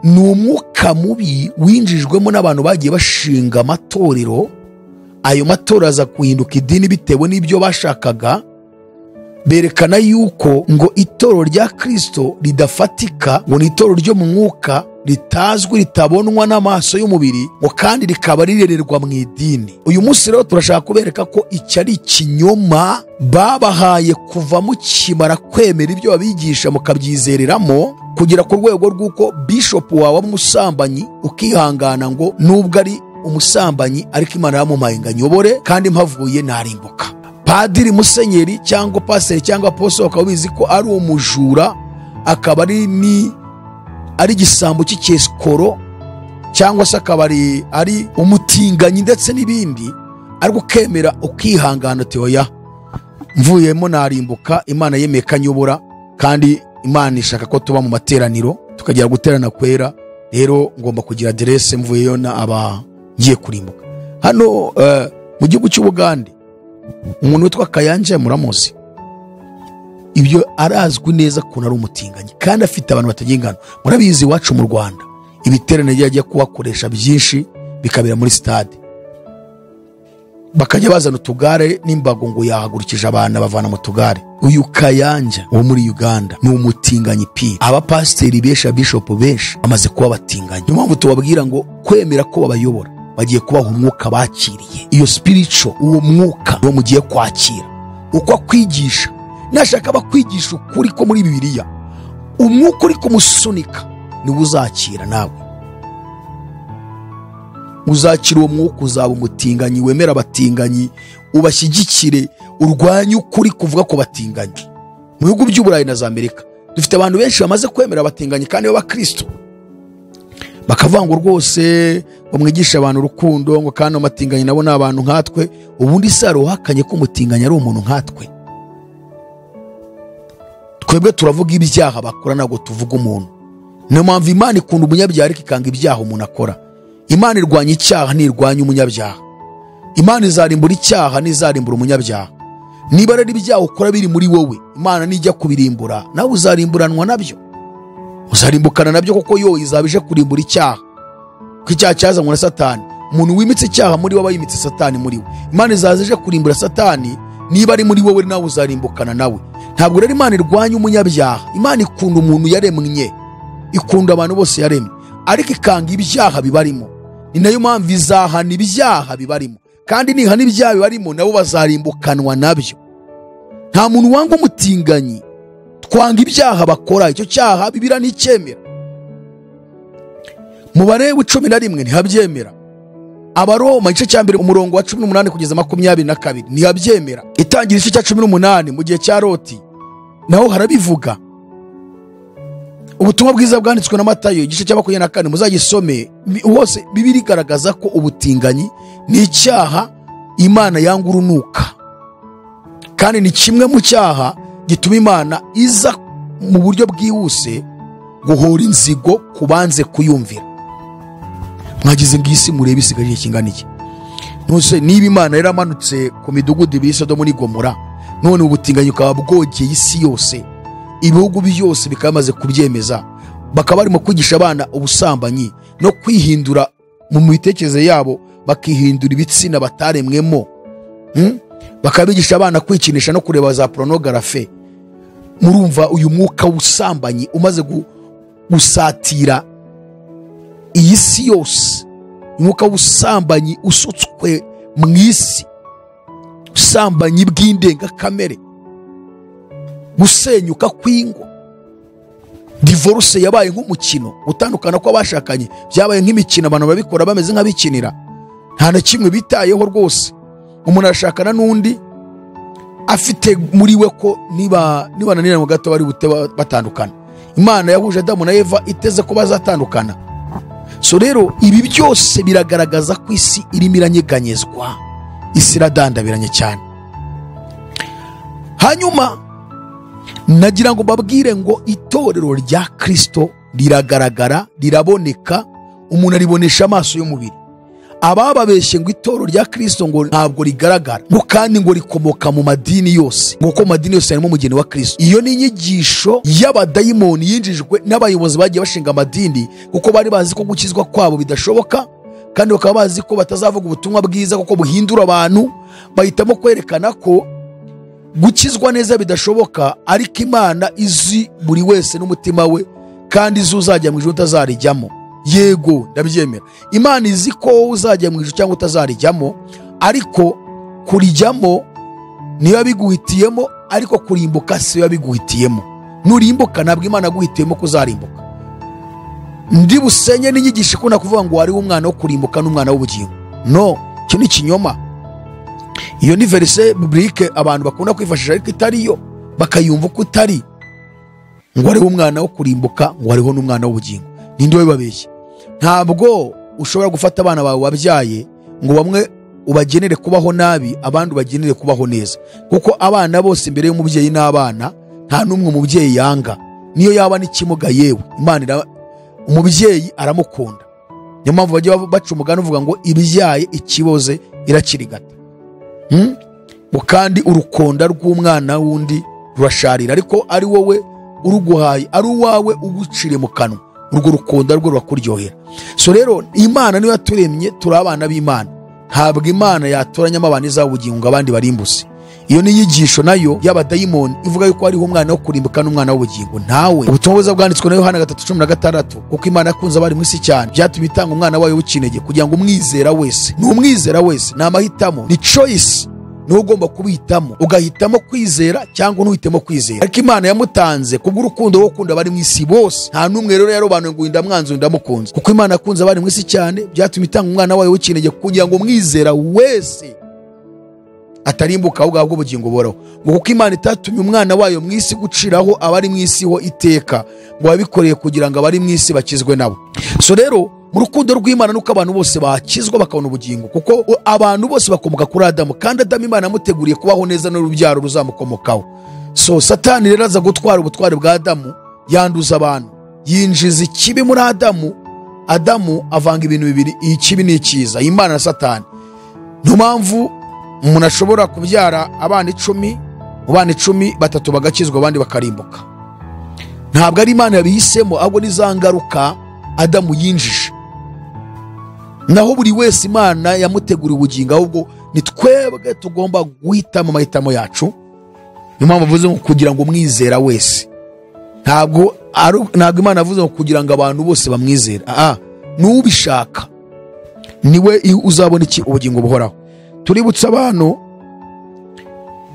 ni umwuka mubi winjijwemo n'abantu bagiye bashinga amatorero. Ayo matorero aza guhinduka idini bitewe n'ibyo bashakaga. Berekana yuko ngo itorero rya Kristo ridafatika, ngo ni itorero ryo mu mwuka ritazwi, ritabonwa n'amaso y'umubiri, ngo kandi rikaba rirererwa mu idini. Uyu munsi rero turashaka kubereka ko icyo ari ikinyoma babahaye kuva mukimara kwemera ibyo babigisha mukabyizereramo, kugera ku rwego rw'uko bishop wawe umusambanyi ukihangana ngo nubwo ari umusambanyi ariko Imana yamuhaye ngo anyobore kandi mpavuye narimbuka. Padiri, musenyeri cyangwa paseri cyangwa apostle ukaba ubizi ko ari umujura, akaba ari igisambo cy'ikeskoro, cyangwa se akaba ari umutinganyi ndetse n'ibindi, ariko ukemera ukihangana uti oya mvuyemo narimbuka, Imana yemeye kanyobora, kandi Imana ishaka ko tuba mu materaniro tukagera guterana kwera, rero ngomba kugira adresse mvuyeyo na aba ngiye kurimbuka. Hano mu gihugu cy'Ubugande umuntu witwa Kayanja muramuzi, ibyo arazwi neza ko ari umutinganyi kandi afite abantu batagengana. Murabizi iwacu mu Rwanda ibiterane yagiye kubakoresha byinshi bikabera muri stade, bakajya bazana utugare n'imbago ngo yahagurukije abana bavana mu tugare. Uyu Kayanja wo muri Uganda ni umutinganyi pi. Abapasiteri benshi, abishop benshi amaze kuba batinganye. Niyo mpamvu tubabwira ngo kwemera ko babayobora bagiye kubaha umwuka bakiriye. Iyo spiritual, uwo mwuka wo mugiye kwakira uko akwigisha. Nashaka bakwigisha ukuri ko muri Bibiliya, umwuka uri kumusunika ni uzakira. Nawe uzakira uwo mwuka, uzaba umutinganyi, wemera abatinganyi, ubashyigikire, urwanye ukuri kuvuga ko batinganyi. Mu bihugu by'Uburayi na za Amerika dufite abantu benshi bamaze kwemera abatinganyi kandi b'Abakristo, bakavuga ngo rwose bamwigisha abantu urukundo, ngo kandi amatinganyi nabo ni abantu nkatwe. Ubundi se aruhakanye ko umutinganyi ari umuntu nkatwe? Twebwe turavuga ibyaha bakora, ntabwo tuvuga umuntu. Niyo mpamvu Imana ikunda umunyabyaha ariko ikanga ibyaha umuntu akora. Imana irwanya icyaha, ntirwanya umunyabyaha. Imana izarimbura icyaha, ntizarimbura umunyabyaha. Niba rero ibyaha ukora biri muri wowe, Imana nijya kubirimbura nawe uzarimburanwa nabyo, uzarimbukana nabyo, kuko yo izabije kurimbura icyaha. Ko icyaha cyazanywe na Satani, umuntu wimitse icyaha muri we aba yimitse Satani muri we. Imana izazije kurimbura Satani, niba ari muri wowe nawe uzarimbukana nawe. Ntabwo rero Imana irwanya umunyabyaha. Imana ikunda umuntu yaremye, ikunda abantu bose yaremye, ariko ikanga ibyaha bibarimo. Ni nayo mpamvu izahana ibyaha bibarimo, kandi nihana ibyaha bibarimo nabo bazarimbukanwa nabyo. Nta muntu wanga umutinganyi, twanga ibyaha bakora. Icyo cyaha Bibiliya nticyemera. Mubare wa 11 ntihabyemera. Abaroma igice cya mbere umurongo wa 18 kugeza 22 ntihabyemera. Itangira igice cya 18 mu gihe cya Loti naho harabivuga. Ubutumwa bwiza bwanditswe na Matayo igice cya 24 muzagisome hose. Bibiliya igaragaza ko ubutinganyi ni icyaha Imana yanga urunuka, kandi ni kimwe mu cyaha gituma Imana iza mu buryo bwihuse guhora inzigo kubanze kuyumvira. Mwagize ngisi murebe isigaje kingana iki? Nose niba Imana yaramanutse ku midugudu ibiri Sodomu n'Igomora, none ubutinganyi ukaba bwogeye isi yose, ibihugu byose bikamaze kubyemeza, bakaba barimo kwigisha abana ubusambanyi no kwihindura mu mitekerereze yabo, bakihindura ibitsina bataremwemo, bakabigisha abana kwikinisha no kureba za pornography. Murumva uyu mwuka w'ubusambanyi umaze gusatira iyi si yose, umwuka w'ubusambanyi usutswe mu isi, ubusambanyi bw'indengakamere, gusenyuka kw'ingo, divorce yabaye nk'umukino, gutandukana kw'abashakanye byabaye nk'imikino, abantu babikora bameze nk'abikinira, nta na kimwe bitayeho rwose. Umuntu arashakana n'undi afite muri we ko niba nanirana gato bari bute batandukana. Imana yahuje Adamu na Eva iteze ko bazatandukana. So rero ibi byose biragaragaza ko isi irimo iranyeganyezwa, isi iradandabiranye cyane. Hanyuma nagira ngo babwire ngo itorero rya Kristo riragaragara, riraboneka, umuntu aribonesha amaso y'umubiri. abababeshye ngo itorero rya Kristo ngo ntabwo rigaragara, ngo kandi ngo rikomoka mu madini yose, ngo ko madini yose harimo umugeni wa Kristo. Iyo ni inyigisho y'abadayimoni yinjijwe n'abayobozi bagiye bashinga amadini, kuko bari bazi ko gukizwa kwabo bidashoboka, kandi bakaba bazi ko batazavuga ubutumwa bwiza kuko buhindura abantu. Bahitamo kwerekana ko gukizwa neza bidashoboka, ariko Imana izi buri wese n'umutima we, kandi izi uzajya mu ijuru utazarijyamo. Yego, ndabyemera, Imana izi ko uzajya mu ijuru cyangwa utazarijyamo, ariko kurijyamo niyo yabiguhitiyemo, ariko kurimbuka si yo yabiguhitiyemo. Nurimbuka ntabwo Imana yaguhitiyemo kuzarimbuka. Ndi busenye n'inyigisho ikunda kuvuga ngo hariho umwana wo kurimbuka n'umwana w'ubugingo. No, icyo ni ikinyoma. Iyo ni verse biblique abantu bakunda kwifashisha ariko itariyo, bakayumva uko utari, ngo hariho umwana wo kurimbuka, ngo hariho n'umwana w'ubugingo. Ninde wababeshye? Ntabwo ushobora gufata abana bawe wabyaye ngo bamwe ubagenere kubaho nabi, abandi ubagenere kubaho neza, kuko abana bose imbere y'umubyeyi n'abana nta n'umwe umubyeyi yanga, niyo yaba n'ikimuga. Yewe Imana umubyeyi aramukunda. Niyo mpamvu bajya baca umugani uvuga ngo ibyaye ikiboze irakirigata. Kandi urukonda rw'umwana wundi rurasharira, ariko ari wowe uruguhaye, ari uwawe ugucire mu kanwa, urwo rukonda rwo rurakuryohera. So rero Imana niyo yaturemye, turi abana b'Imana. Ntabwo Imana yatoranyamo abantu iz'ubugingo ngo abandi barimbuse. Iyo ni inyigisho nayo y'abadayimoni ivuga yuko hariho umwana wo kurimbuka n'umwana w'ubugingo. Ntawe. Ubutumwa bwiza bwanditswe na Yohana 3:16, kuko Imana yakunze abari mu isi cyane byatumye itanga umwana wayo w'ikinege, kugira ngo umwizera wese, n'umwizera wese, ni amahitamo, ni choice, ni ugomba kubihitamo, ugahitamo kwizera cyangwa ntuhitemo kwizera. Ariko Imana yamutanze kubw'urukundo rwo gukunda abari mu isi bose. Nta n'umwe rero yarobanuye ngo ndamwanze ndamukunze, kuko Imana yakunze abari mu isi cyane byatumye itanga umwana wayo w'ikinege, kugira ngo umwizera wese atarimbuka ahubwo ahabwe ubugingo buhoraho. Ngo kuko Imana itatumye umwana wayo mu isi guciraho abari mu isi ho iteka, ngo yabikoreye kugira ngo abari mu isi bakizwe nabo. So rero mu rukundo rw'Imana nuko abantu bose bakizwa bakabona ubugingo, kuko abantu bose bakomoka kuri Adamu, kandi Adamu Imana yamuteguriye kubaho neza n'urubyaro ruzamukomokaho. So Satani rero aza gutwara ubutware bwa Adamu, yanduza abantu, yinjiza ikibi muri Adamu. Adamu avanga ibintu bibiri, ikibi n'icyiza, Imana na Satani. Niyo mpamvu umuntu ashobora kubyara abana 10, mu bana 10 batatu bagakizwa abandi bakarimbuka. Ntabwo ari Imana yabihisemo, ahubwo nizangaruka Adamu yinjije. Naho buri wese Imana yamutegura ubugingo, ahubwo ni twebwe tugomba guhitamo amahitamo yacu. Niyo mpamvu avuze ngo kugira ngo umwizera wese. Ntabwo Imana avuze ngo kugira ngo abantu bose bamwizere. N'ubishaka niwe uzabona iki? Ubugingo buhoraho. Tuributsa abantu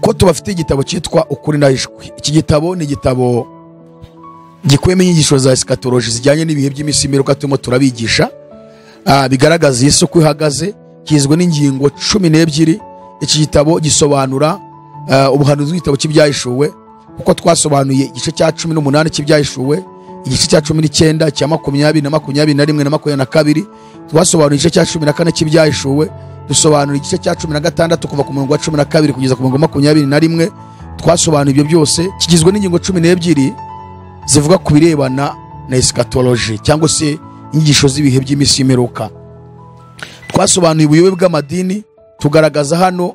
ko tubafite igitabo cyitwa Ukuri n'Ahishwe. Iki gitabo ni igitabo gikuyemo inyigisho za eschatology zijyanye n'ibihe by'imisi y'imperuka turimo turabigisha, bigaragaza Yesu uko ihagaze, kizwe n'ingingo 12. Iki gitabo gisobanura ubuhanuzi bw'igitabo cy'ibyahishuwe, kuko twasobanuye igice cya 18 cy'ibyahishuwe, igice cya 19, cya 20 na 21 na 22, twasobanuye igice cya 14 cy'ibyahishuwe, dusobanura igice cya 16 kuva ku murongo wa 12 kugeza ku murongo wa 21. Twasobanuye ibyo byose, kigizwe n'ingingo 12 zivuga ku birebana na eschatology cyangwa se inyigisho z'ibihe by'imisi y'imperuka. Twasobanuye ubuyobe bw'amadini, tugaragaza hano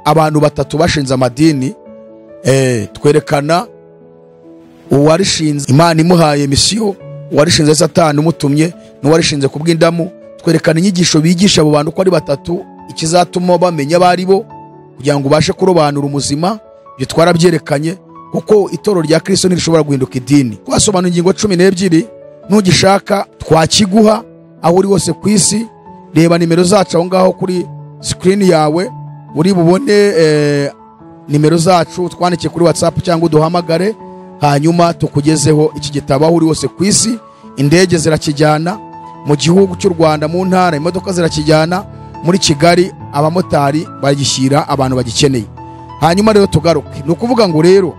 abantu batatu bashinze amadini, twerekana uwarishinze Imana imuhaye misiyo, uwarishinze Satani umutumye, n'uwarishinze kubw'indamu. Twerekana inyigisho bigisha abo bantu ko ari batatu, ikizatuma bamenya abari bo kugira ngo ubashe kurobanura umuzima. Ibyo twarabyerekanye, kuko itorero rya Kristo ntirishobora guhinduka idini. Twasobanura ingingo 12, nugishaka twakiguha aho uri hose ku isi. Reba nimero zacu aho ngaho kuri screen yawe, uri bubone nimero zacu, twandike kuri WhatsApp cyangwa uduhamagare, hanyuma tukugezeho iki gitabo aho uri hose ku isi. Indege zirakijyana mu gihugu cy'u Rwanda, mu ntara imodoka zirakijyana, muri Kigali abamotari bagishyira abantu bagikeneye. Hanyuma rero tugaruke, ni ukuvuga ngo rero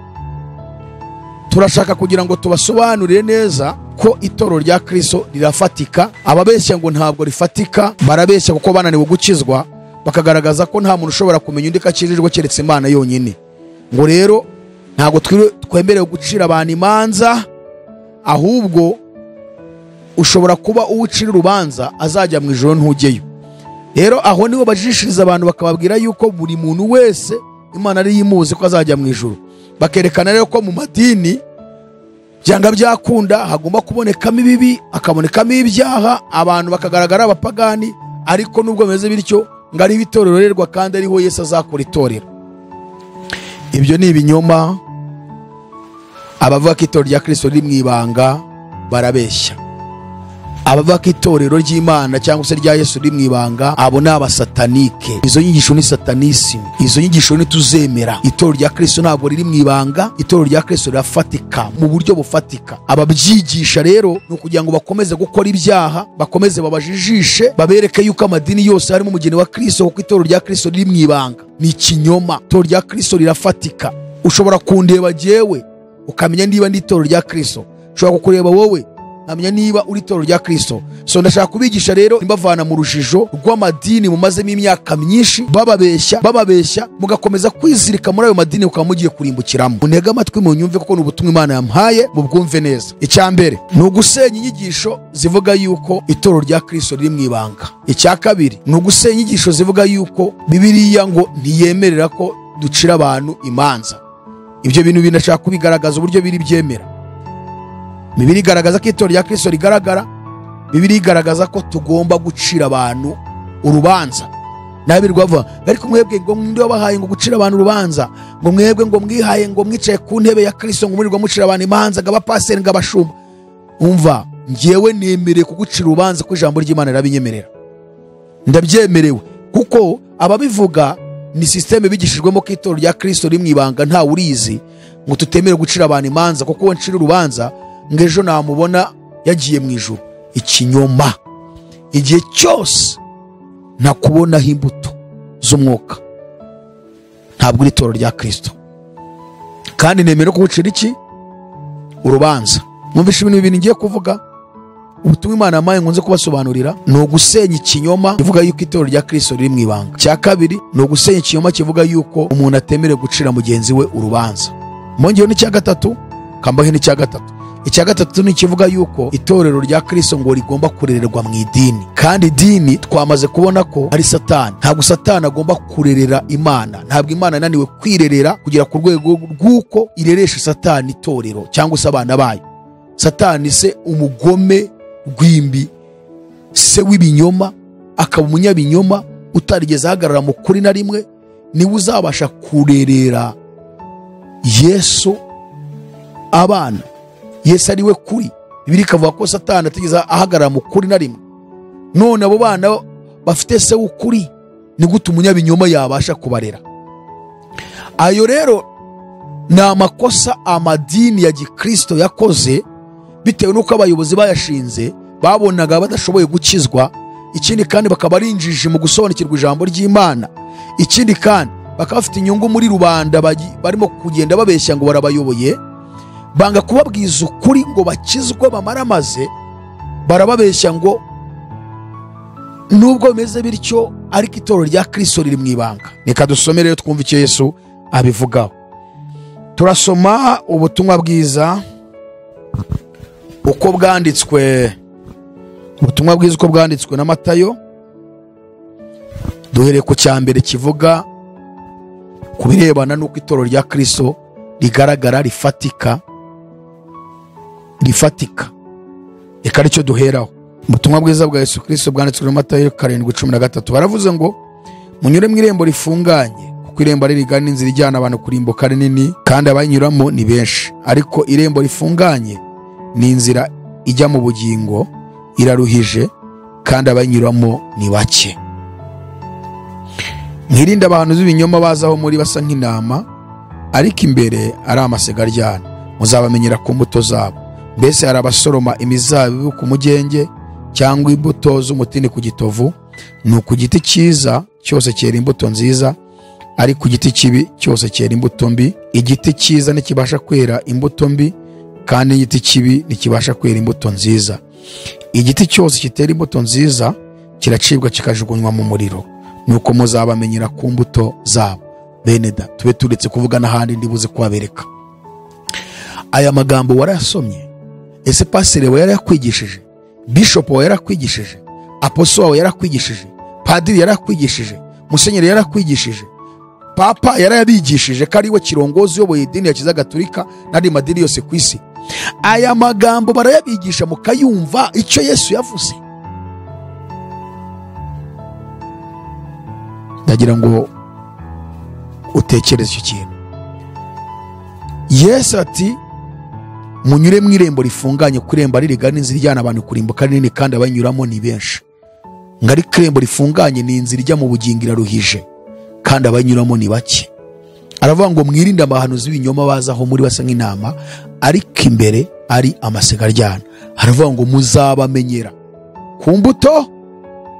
turashaka kugira ngo tubasobanurire neza ko itorero rya Kristo rirafatika. Ababeshya ngo ntabwo rifatika barabeshya, kuko bananiwe gukizwa, bakagaragaza ko nta muntu ushobora kumenya undi kakijijwe keretse Imana yonyine. Ngo rero ntabwo twemerewe gucira abantu imanza, ahubwo ushobora kuba uwucira urubanza azajya mu ijoro ntujyeyo. rero aho niho bajishiriza abantu bakababwira yuko buri muntu wese Imana ari yimuzi ko azajya mu ijuru. Bakerekana rero ko mu madini byanga byakunda hagomba kubonekamo ibibi, akabonekamo ibyaha, abantu bakagaragara abapagani, ariko nubwo bimeze bityo ngo ari itorero rerwa kandi ariho Yesu azakora itorero. Ibyo ni ibinyoma. Abavuga ko itorero rya Kristo riri mu ibanga barabeshya. Abavuga ko itorero ry'Imana cyangwa se rya Yesu riri mu ibanga, abo ni abasatanike. Izo nyigisho ni satanism, izo nyigisho ni tuzemera. Itorero rya Kristo ntabwo riri mu ibanga, itorero rya Kristo rirafatika mu buryo bufatika. Ababyigisha rero ni ukugira ngo bakomeze gukora ibyaha, bakomeze babajijishe, babereke yuko amadini yose harimo umugeni wa Kristo, kuko itorero rya Kristo riri mu ibanga. Ni ikinyoma. Itorero rya Kristo rirafatika. Ushobora kundeba jewe ukamenya niba ndi itorero rya Kristo, ushobora kukureba wowe amenya niba uri itorero rya Kristo. So ndashaka kubigisha rero imbavana mu rujijo rw'amadini mumazemo imyaka myinshi, bababeshya mugakomeza kwizirika muri ayo madini ukaba mugiye kurimbukiramo. Munega amatwi mu nyumve kuko n'ubutumwa Imana yampaye mu bwumve neza. Icya mbere ni ugusenya inyigisho zivuga yuko itorero rya Kristo riri mu ibanga. Icya kabiri ni ugusenya inyigisho zivuga yuko Bibiliya ngo ntiyemerera ko ducira abantu imanza. Ibyo bintu binashaka kubigaragaza uburyo biri byemera. Bibiliya igaragaza ko itorero rya Kristo rigaragara. Bibiliya igaragaza ko tugomba gucira abantu urubanza. Nabirwa vuba ariko mwebwe ngo ndi wabahaye ngo gucira abantu urubanza, ngo mwebwe ngo mwihaye ngo mwicaye ku ntebe ya Kristo ngo murirwa mucira abantu imanza, ngo abapaseri ngo abashumba. Umva, ngiyewe nemereye kugucira urubanza ko ijambo ry'Imana rabinyemerera. Ndabyemerewe kuko ababivuga ni systeme bigishijwemo ko itorero rya Kristo riri mu ibanga, nta urizi ngo tutemere gucira abantu imanza, kuko we ncira urubanza ngejo namubona yagiye mu ijuru. Ikinyoma. Igihe cyose nakubonaho imbuto z'umwuka ntabwo uri itorero rya Kristo, kandi nemere kugucira iki urubanza. Mwumvishe ibintu bibiri ngiye kuvuga. Ubutumwa Imana yampaye nkunze kubasobanurira ni ugusenya ikinyoma kivuga yuko itorero rya Kristo riri mu ibanga. Cya kabiri ni ugusenya ikinyoma kivuga yuko umuntu atemere gucira mugenzi we urubanza. Mongeyeho n'icya gatatu, kambahe n'icya gatatu. Icya gatatu ni kivuga yuko itorero rya Kristo ngo rigomba kurererwa mu idini, kandi idini twamaze kubona ko ari Satani. Ntabwo Satani agomba kurerera Imana, ntabwo Imana yananiwe kwirerera kugera ku rwego rw'uko ireresha Satani itorero cyangwa se abana bayo. Satani se umugome rw'imbi, se w'ibinyoma, akaba umunyabinyoma utarigeze ahagarara mu kuri na rimwe, niwe uzabasha kurerera Yesu abana. Yesu ari we kuri. Bibiliya ikavuga ko Satani atigeze ahagarara mu kuri na rimwe. None abo bana bafite se w'ukuri, ni gute umunyabinyoma yabasha kubarera? Ayo rero ni amakosa amadini ya Gikristo yakoze, bitewe n'uko abayobozi bayashinze babonaga badashoboye gukizwa. Ikindi kandi bakaba ari injiji mu gusobanukirwa ijambo ry'Imana. Ikindi kandi bakaba bafite inyungu muri rubanda barimo kugenda babeshya ngo barabayoboye, banga kubabwiza ukuri ngo bakizwe bamara maze barababeshya ngo nubwo bimeze bityo ariko itorero rya Kristo riri mu ibanga. Reka dusome rero twumve icyo Yesu abivugaho. Turasoma ubutumwa bwiza uko bwanditswe, ubutumwa bwiza uko bwanditswe na Matayo. Duhereye ku cya mbere kivuga ku birebana n'uko itorero rya Kristo rigaragara, rifatika. Reka aricyo duheraho. Ubutumwa bwiza bwa Yesu Kristo bwanditswe na Matayo 7:13. Baravuze ngo munyure mu irembo rifunganye, kuko irembo ari rigari n'inzira ijyana abantu kurimbuka ari nini, kandi abayinyuramo ni benshi. Ariko irembo rifunganye ni inzira ijya mu bugingo, iraruhije, kandi abayinyuramo ni bake. Mwirinde abantu z'ibinyoma bazaho muri basa nk'intama, ariko imbere ari amasega. Muzabamenyera ku mbuto zabo. Mbese hari abasoroma imizabibu ku mugenge, cyangwa imbuto z'umutini ku gitovu? Ni ku giti cyiza cyose cyera imbuto nziza, ari ku giti kibi cyose cyera imbuto mbi. Igiti cyiza ntikibasha kwera imbuto mbi, kandi igiti kibi ntikibasha kwera imbuto nziza. Igiti cyose kitera imbuto nziza kiracibwa kikajugunywa mu muriro. Nuko muzabamenyera ku mbuto zabo. Bene da, tube turetse kuvuga n'ahandi ndibuze kubabereka. Aya magambo warayasomye? Ese pasire we yarakwigishije? Bishop we yarakwigishije? Apostle we yarakwigishije? padiri yarakwigishije, musenyeri yarakwigishije, papa yarayabigishije ko ari we kirongozi uyoboye idini ya Kiliziya Gatolika n'andi madini yose ku isi. Aya magambo barayabigisha mukayumva icyo Yesu yavuze. Ndagira ngo utekereze icyo kintu. Yesu ati munyure mu irembo rifunganye, ku irembo rigana inzira ijyana abantu kurimbuka nini kandi abanyuramo ni benshi. Ngari irembo rifunganye ni inzira ijya mu bugingo iraruhije kandi abanyuramo ni bake. Aravuga ngo mwirinde abahanuzi b'ibinyoma bazaho muri basa nk'intama ariko imbere ari amasega. Aravuga ngo muzabamenyera ku mbuto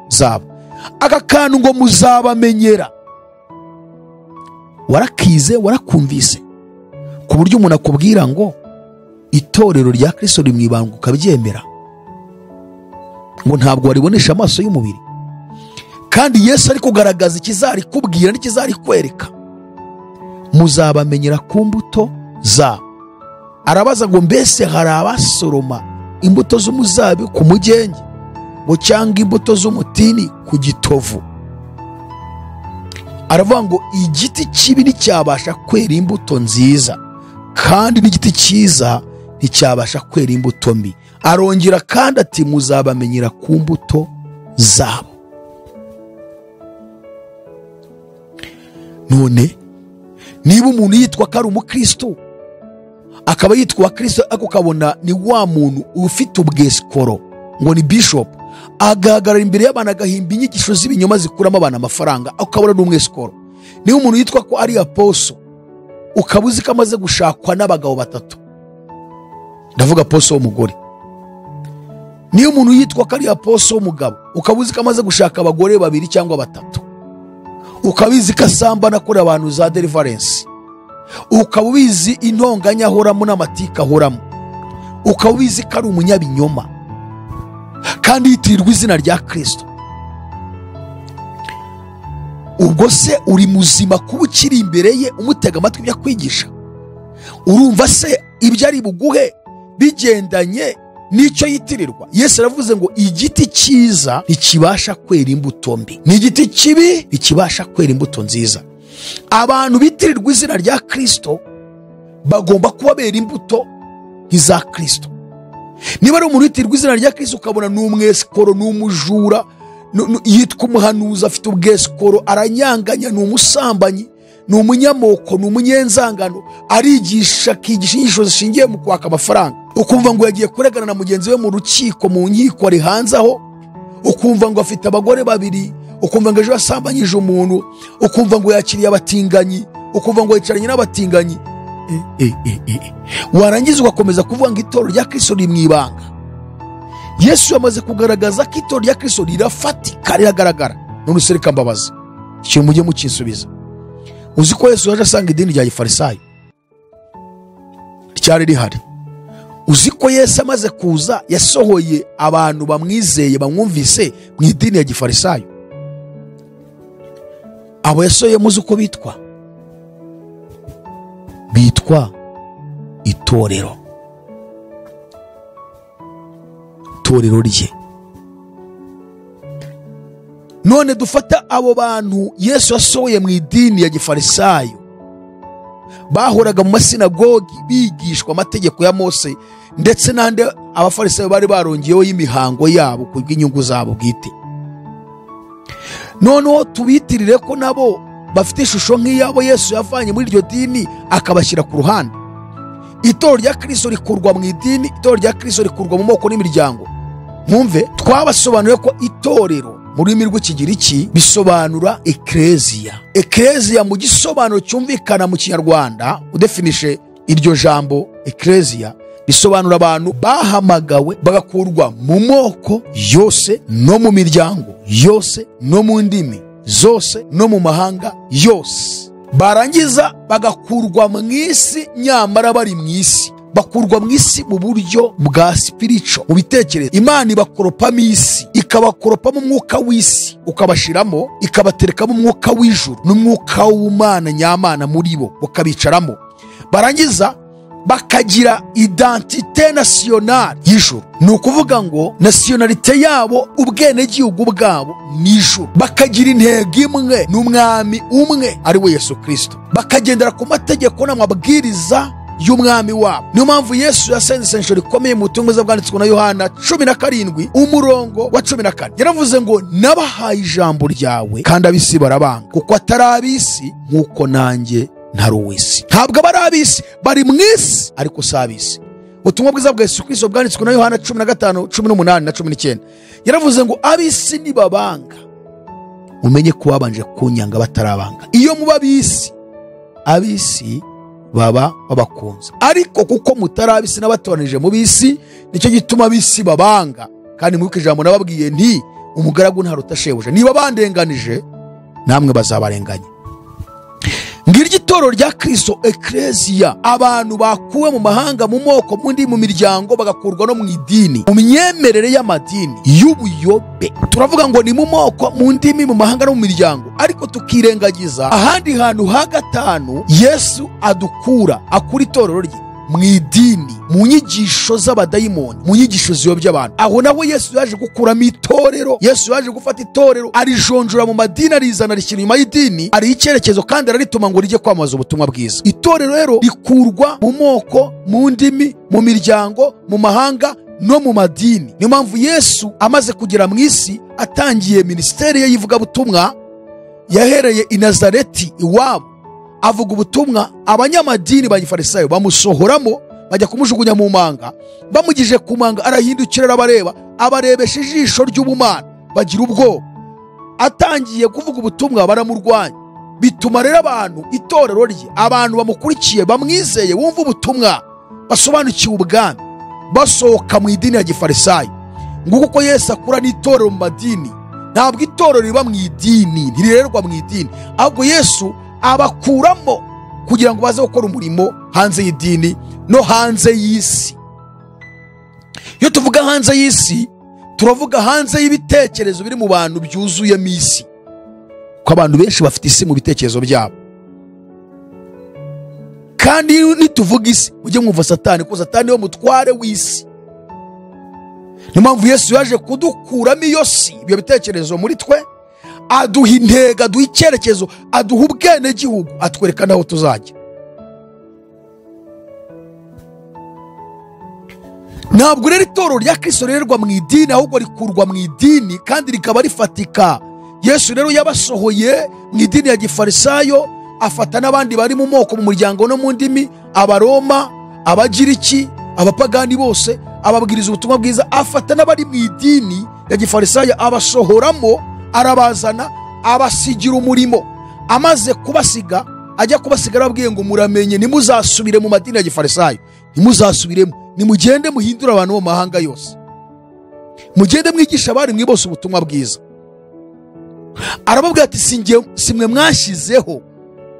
zabo. Aka kantu ngo muzabamenyera warakize, warakumvise, ku buryo umuntu akubwira ngo itorero rya Kristo rimwibanga ukabyemera, ngo ntabwo waribonesha amaso y'umubiri. Kandi Yesu ari kugaragaza ikizari kubwira n'ikizari kwereka. Muzabamenyera ku mbuto zabo. Arabaza ngo mbese hari abasoroma imbuto z'umuzabibu ku mugenge ngo cyangwa imbuto z'umutini ku gitovu? Aravuga ngo igiti kibi nticyabasha kwera imbuto nziza kandi n'igiti cyiza nticyabasha kwera imbuto mbi. Arongera kandi ati muzabamenyera ku mbuto zabo. None niba umuntu yitwa ko ari umukristo akaba yitwa Kristo ariko ukabona ni wa muntu ufite ubwesikoro ngo ni bishop, agahagarara imbere y'abantu agahimba inyigisho z'ibinyoma zikuramo abantu amafaranga, ukabona ni umwesikoro. Niba umuntu yitwa ko ari aposo ukaba uzi ko amaze gushakwa n'abagabo 3, ndavuga aposo w'umugore. Niba umuntu yitwa ko ari aposo w'umugabo ukaba uzi ko amaze gushaka abagore 2 cyangwa 3, ukaba uzi ko asambana akora abantu za deliverance, ukaba ubizi intonganya ahoramo n'amatika ahoramo, ukaba ubizi ko ari umunyabinyoma kandi yitirirwa izina rya Kristo, ubwo se uri muzima kuba ukiri imbere ye umutega amatwi ibyo akwigisha? Urumva se ibyo ari buguhe bigendanye n'icyo yitirirwa? Yesu aravuze ngo igiti cyiza ntikibasha kwera imbuto mbi, n'igiti kibi ntikibasha kwera imbuto nziza. Abantu bitirirwa izina rya Kristo bagomba kubabera imbuto nk'iza Kristo. Niba ari umuntu witirirwa izina rya Kristo ukabona ni umwesikoro, ni umujura, yitwa umuhanuzi, afite ubwesikoro, aranyanganya, ni umusambanyi, ni umunyamoko, ni umunyenzangano, arigisha akigisha inyigisho zishingiye mu kwaka amafaranga, ukumva ngo yagiye kuregana na mugenzi we mu rukiko, mu nkiko ari hanze aho, ukumva ngo afite abagore 2, ukumva ngo ejo yasambanyije umuntu, ukumva ngo yakiriye abatinganyi, ukumva ngo yicaranye n'abatinganyi. Warangiza ugakomeza kuvuga ngo itorero rya Kristo rimwibanga. Yesu yamaze kugaragaza ko itorero rya Kristo rirafatika, riragaragara. None se reka mbabaza ikintu mujye mukinsubiza. Uzi ko Yesu yaje asanga idini rya gifarisayo ryari rihari? Uzi ko Yesu amaze kuza yasohoye abantu bamwizeye bamwumvise mu idini ya gifarisayo? Abo yasohoye muzi uko bitwa? Bitwa itorero, itorero rye. None dufata abo bantu Yesu yasohoye mu idini ya gifarisayo, bahoraga mu masinagogi bigishwa amategeko ya Mose, ndetse n'andi abafarisayo bari barongeyeho y'imihango yabo ku bw'inyungu zabo bwite. Noneho tubitirire ko nabo bafite ishusho nk'iyabo Yesu yavanye muri iryo dini akabashyira ku ruhande. Itorero rya Kristo rikurwa mu idini, itorero rya Kristo rikurwa mu moko n'imiryango. Mwumve, twabasobanuye ko itorero mu rurimi rw'Ikigiriki bisobanura ekleziya. Ekleziya mu gisobanuro cyumvikana mu Kinyarwanda, udefinishe iryo jambo ekleziya, bisobanura abantu bahamagawe bagakurwa mu moko yose no mu miryango yose no mu ndimi zose no mu mahanga yose, barangiza bagakurwa mu isi. Nyamara bari mu isi, bakurwa mu isi mu buryo bwa spiritual, mu bitekerezo. Imana ibakoropa mu isi, ikabakoropa mu mwuka w'isi, ukabashiramo, ikabaterekamo umwuka w'ijuru n'umwuka w'Imana nyamana muri bo, ukabicaramo. Barangiza bakagira identity international y'ijuru. Ni ukuvuga ngo nationalite yabo, ubwenegihugu bwabo ni ijuru. Bakagira intego imwe n'umwami umwe ari we Yesu Kristo, bakagendera ku mategeko n'amabwiriza y'umwami wabo. Niyo mpamvu Yesu yasenze isengesho rikomeye mu butumwa bwanditswe na Yohana 17 umurongo wa 14. Yaravuze ngo nabahaye ijambo ryawe kandi ab'isi barabanga, kuko atari ab'isi nk'uko nanjye ntari uw'isi. Ntabwo bari ab'isi, bari mu isi ariko si ab'isi. Ubutumwa bwiza bwa Yesu Kristo bwanditswe na Yohana 15, 18 na 19. Yaravuze ngo ab'isi nibabanga umenye ko babanje kunyanga batarabanga. Iyo muba ab'isi, ab'isi baba babakunze, ariko kuko mutari ab'isi n'abatoranije mu b'isi, nicyo gituma ab'isi babanga. Kandi mwibuke ijambo nababwiye nti umugaragu ntaruta shebuja. Niba bandenganije namwe bazabarenganya. Ngiri itorero rya Kristo, Ecclesia, abantu bakuwe mu mahanga, mu moko, mu miryango, bagakurwa no mu idini, mu myemerere y'amadini y'ubuyobe. Turavuga ngo ni mu moko, mu ndimi, mu mahanga no mu miryango, ariko tukirengagiza ahandi hantu ha gatanu Yesu adukura, akura itorero rye mu idini, mu nyigisho z'abadayimoni, mu nyigisho ziyobya abantu. Aho naho Yesu yaje gukuramo itorero. Yesu yaje gufata itorero arijonjora mu madini, arizana rishyira inyuma y'idini, ari icyerekezo kandi ararituma ngo rijye kwamamaza ubutumwa bwiza. Itorero rero rikurwa mu moko, mu ndimi, mu miryango, mu mahanga no mu madini. Niyo mpamvu Yesu amaze kugera mu isi, atangiye ministeri ye y'ivugabutumwa, yahereye i Nazareti iwabo avuga ubutumwa. Abanyamadini b'Abafarisayo bamusohoramo, bajya kumujugunya mu manga. Bamugije ku manga arahindukira arabareba, abarebesha ijisho ry'ubumana, bagira ubwoba. Atangiye kuvuga ubutumwa baramurwanya. Bituma rero abantu, itorero rye, abantu bamukurikiye, bamwizeye, bumva ubutumwa, basobanukiwe ubwami, basohoka mu idini ya Gifarisayo. Nguko uko Yesu akura n'itorero mu madini. Ntabwo itorero riba mu idini, ntirererwa mu idini, ahubwo Yesu abakuramo kugira ngo baze gukora umurimo hanze y'idini no hanze y'isi. Iyo tuvuga hanze y'isi, turavuga hanze y'ibitekerezo biri mu bantu byuzuye mu isi, ko abantu benshi bafite isi mu bitekerezo byabo. Kandi nituvuga isi, mujye mwumva Satani, ko Satani niwe mutware w'isi. Niyo mpamvu Yesu yaje kudukuramo iyo si, ibyo bitekerezo muri twe, aduha intego, aduha icyerekezo, aduha ubwenegihugu, atwereka n'aho tuzajya. Ntabwo rero itorero rya Kristo rererwa mu idini, ahubwo rikurwa mu idini kandi rikaba rifatika. Yesu rero yabasohoye mu idini ya Gifarisayo, afata n'abandi bari mu moko, mu muryango no mu ndimi, Abaroma, Abagiriki, abapagani bose, ababwiriza ubutumwa bwiza. Afata n'abari mu idini ya Gifarisayo, abasohoramo, arabazana, abasigira umurimo. Amaze kubasiga, ajya kubasiga arababwiye ngo muramenye, nimuzasubire mu madini ya Gifarisayo, nimuzasubiremo, nimugende muhindura abantu mu mahanga yose, mugende mwigisha abari mwe bose ubutumwa bwiza. Arababwira ati si mwe mwashyizeho,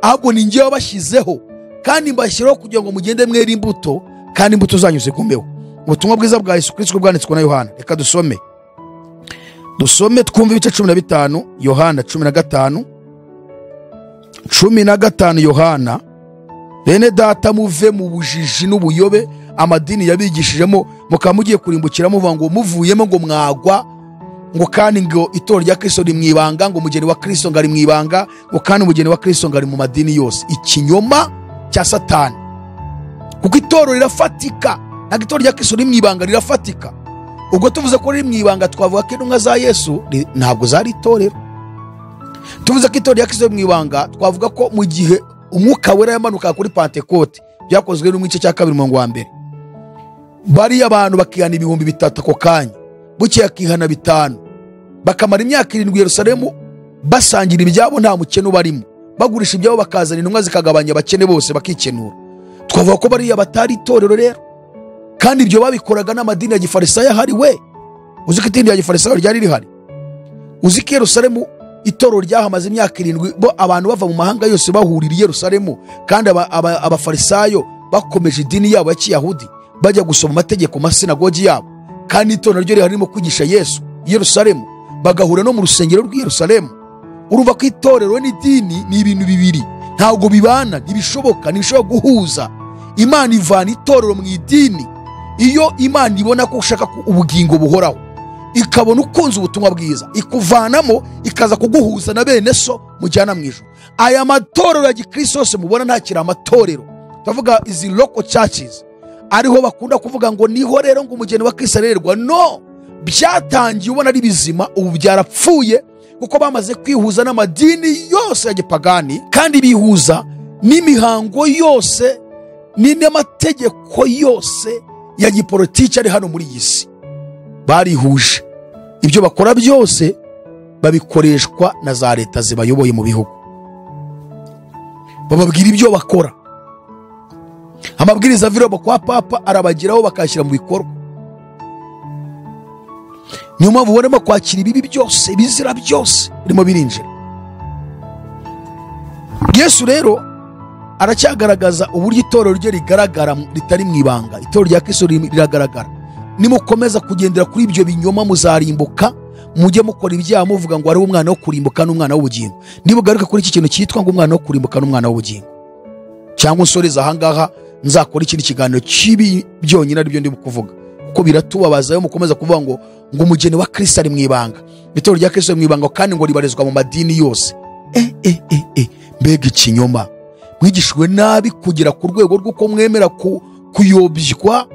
ahubwo ni njye wabashyizeho, kandi mbashyiraho kugira ngo mugende mwera imbuto, kandi imbuto zanyu zigumeho. Ubutumwa bwiza bwa Yesu Kristo bwanditswe na Yohana. Reka dusome twumve ibice 15. Yohana 15 Yohana. Bene data, muve mu bujiji n'ubuyobe amadini yabigishijemo, mukaba mugiye kurimbukiramo, muvuga ngo muvuyemo ngo mwagwa, ngo kandi ngo itorero rya Kristo rimwibanga, ngo umugeni wa Kristo ngari mwibanga, ngo kandi umugeni wa Kristo ngari mu madini yose. Ikinyoma cya Satani, kuko itorero rirafatika, ntabwo itorero rya Kristo rimwibanga, rirafatika. Ubwo tuvuze ko riri mwibanga, twavuga ko intumwa za Yesu ntabwo zari itorero. Tuvuze ko itorero rya Kristo rimwibanga, twavuga ko mu gihe umwuka wera yamanuka kuri Pentekote, byakozwe no mu gice cya 2 umurongo wa 1, bari abantu bakihana 3,000 ako kanya, buke yakihana 5, bakamara imyaka 7 Yerusalemu basangira ibyabo, nta mukene ubarimo, bagurisha ibyabo, bakazana intumwa zikagabanya abakene bose bakikenura. Twavuga ko bari abatari itorero rero, kandi ibyo babikoraga n'amadini ya Gifarisayo ahari. We uzi ko idini ya Gifarisayo ryari rihari? Uzi ko Yerusalemu itorero ryahamaze imyaka 7, bo abantu bava mu mahanga yose bahurira i Yerusalemu, kandi abafarisayo bakomeje idini yabo ya Kiyahudi, bajya gusoma amategeko mu masinagogi yabo, kandi itorero ryo harimo kwigisha Yesu i Yerusalemu, bagahura no mu rusengero rw'i Yerusalemu. Urumva ko itorero n'idini ni ibintu bibiri, ntabwo bibana, ntibishobora guhuza. Imana ivana itorero mu idini iyo Imana ibona ko ushaka ubugingo buhoraho, ikabona ukunze ubutumwa bwiza, ikuvanamo ikaza kuguhuza na bene so mujyana mw'Ijuru. Aya matorero ya gikristo yose mubona ntakiri amatorero, tuvuga izi local churches, ariho bakunda kuvuga ngo niho rero ngo umugeni wa Kristo arererwa. No, byatangiye ubona ari bizima, ubu byarapfuye, kuko bamaze kwihuza n'amadini yose ya gipagani, kandi bihuza n'imihango yose n'amategeko yose ya gipolitiki ari hano muri iyi si. Barihuje, ibyo bakora byose babikoreshwa na za leta zibayoboye mu bihugu, bababwira ibyo bakora. Amabwiriza aviramo kwa papa arabagiraho bakashyira mu bikorwa. Niyo mpamvu ubonemo kwakira ibibi byose, bizira byose birimo birinjira. Yesu rero aracyagaragaza uburyo itorero rye rigaragara ritari mu ibanga. Itorero rya Kristo riragaragara. Nimukomeza kugendera kuri ibyo binyoma muzarimbuka, mujye mukora ibyaha muvuga ngo ari umwana wo kurimbuka n'umwana w'ubugingo. Nibugaruka kuri iki kintu cyitwa ngo umwana wo kurimbuka n'umwana w'ubugingo, cyangwa unsoreza ahangaha nzakora ikindi kiganiro kibi byonyine aribyo ndi kuvuga, kuko biratubabaza iyo mukomeza kuvuga ngo umugeni wa Kristo ari mu ibanga, itorero rya Kristo mu ibanga, kandi ngo ribarizwa mu madini yose. Mbega ikinyoma! Mwigishwe nabi kugera ku rwego rw'uko mwemera kuyobywa,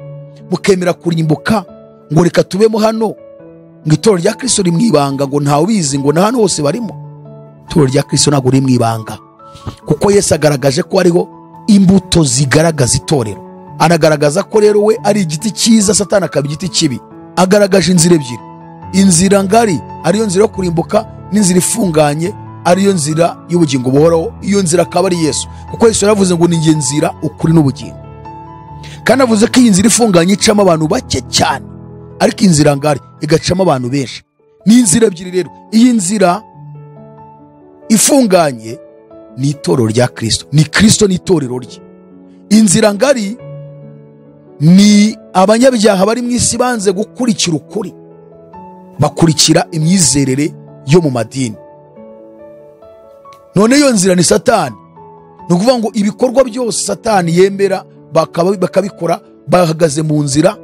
mukemera kurimbuka, ngo reka tubemo hano, ngo itorero rya Kristo ri mu ibanga, ngo ntawe ubizi, ngo na hano hose barimo. Itorero rya Kristo ntabwo ri mu ibanga, kuko Yesu agaragaje ko ariho imbuto zigaragaza itorero. Anagaragaza ko rero we ari igiti cyiza, Satani akaba igiti kibi. Agaragaje inzira ebyiri, inzira ngari ariyo nzira yo kurimbuka, n'inzira ifunganye ariyo nzira y'ubugingo buhoraho. Iyo nzira akaba ari Yesu, kuko Yesu yaravuze ngo ni nzira, ukuri n'ubugingo. Kandi avuze ko iyi nzira ifunganye icamo abantu bake cyane, ariko inzira ngari igacamo abantu benshi. Ni inzira ebyiri rero. Iyi nzira ifunganye ni itorero rya Kristo, ni Kristo n'itorero rye. Inzira ngari ni abanyabyaha bari mu isi banze gukurikira ukuri, bakurikira imyizerere yo mu madini. None iyo nzira ni Satani. Ni ukuvuga ngo ibikorwa byose Satani yemera bakabikora bahagaze mu nzira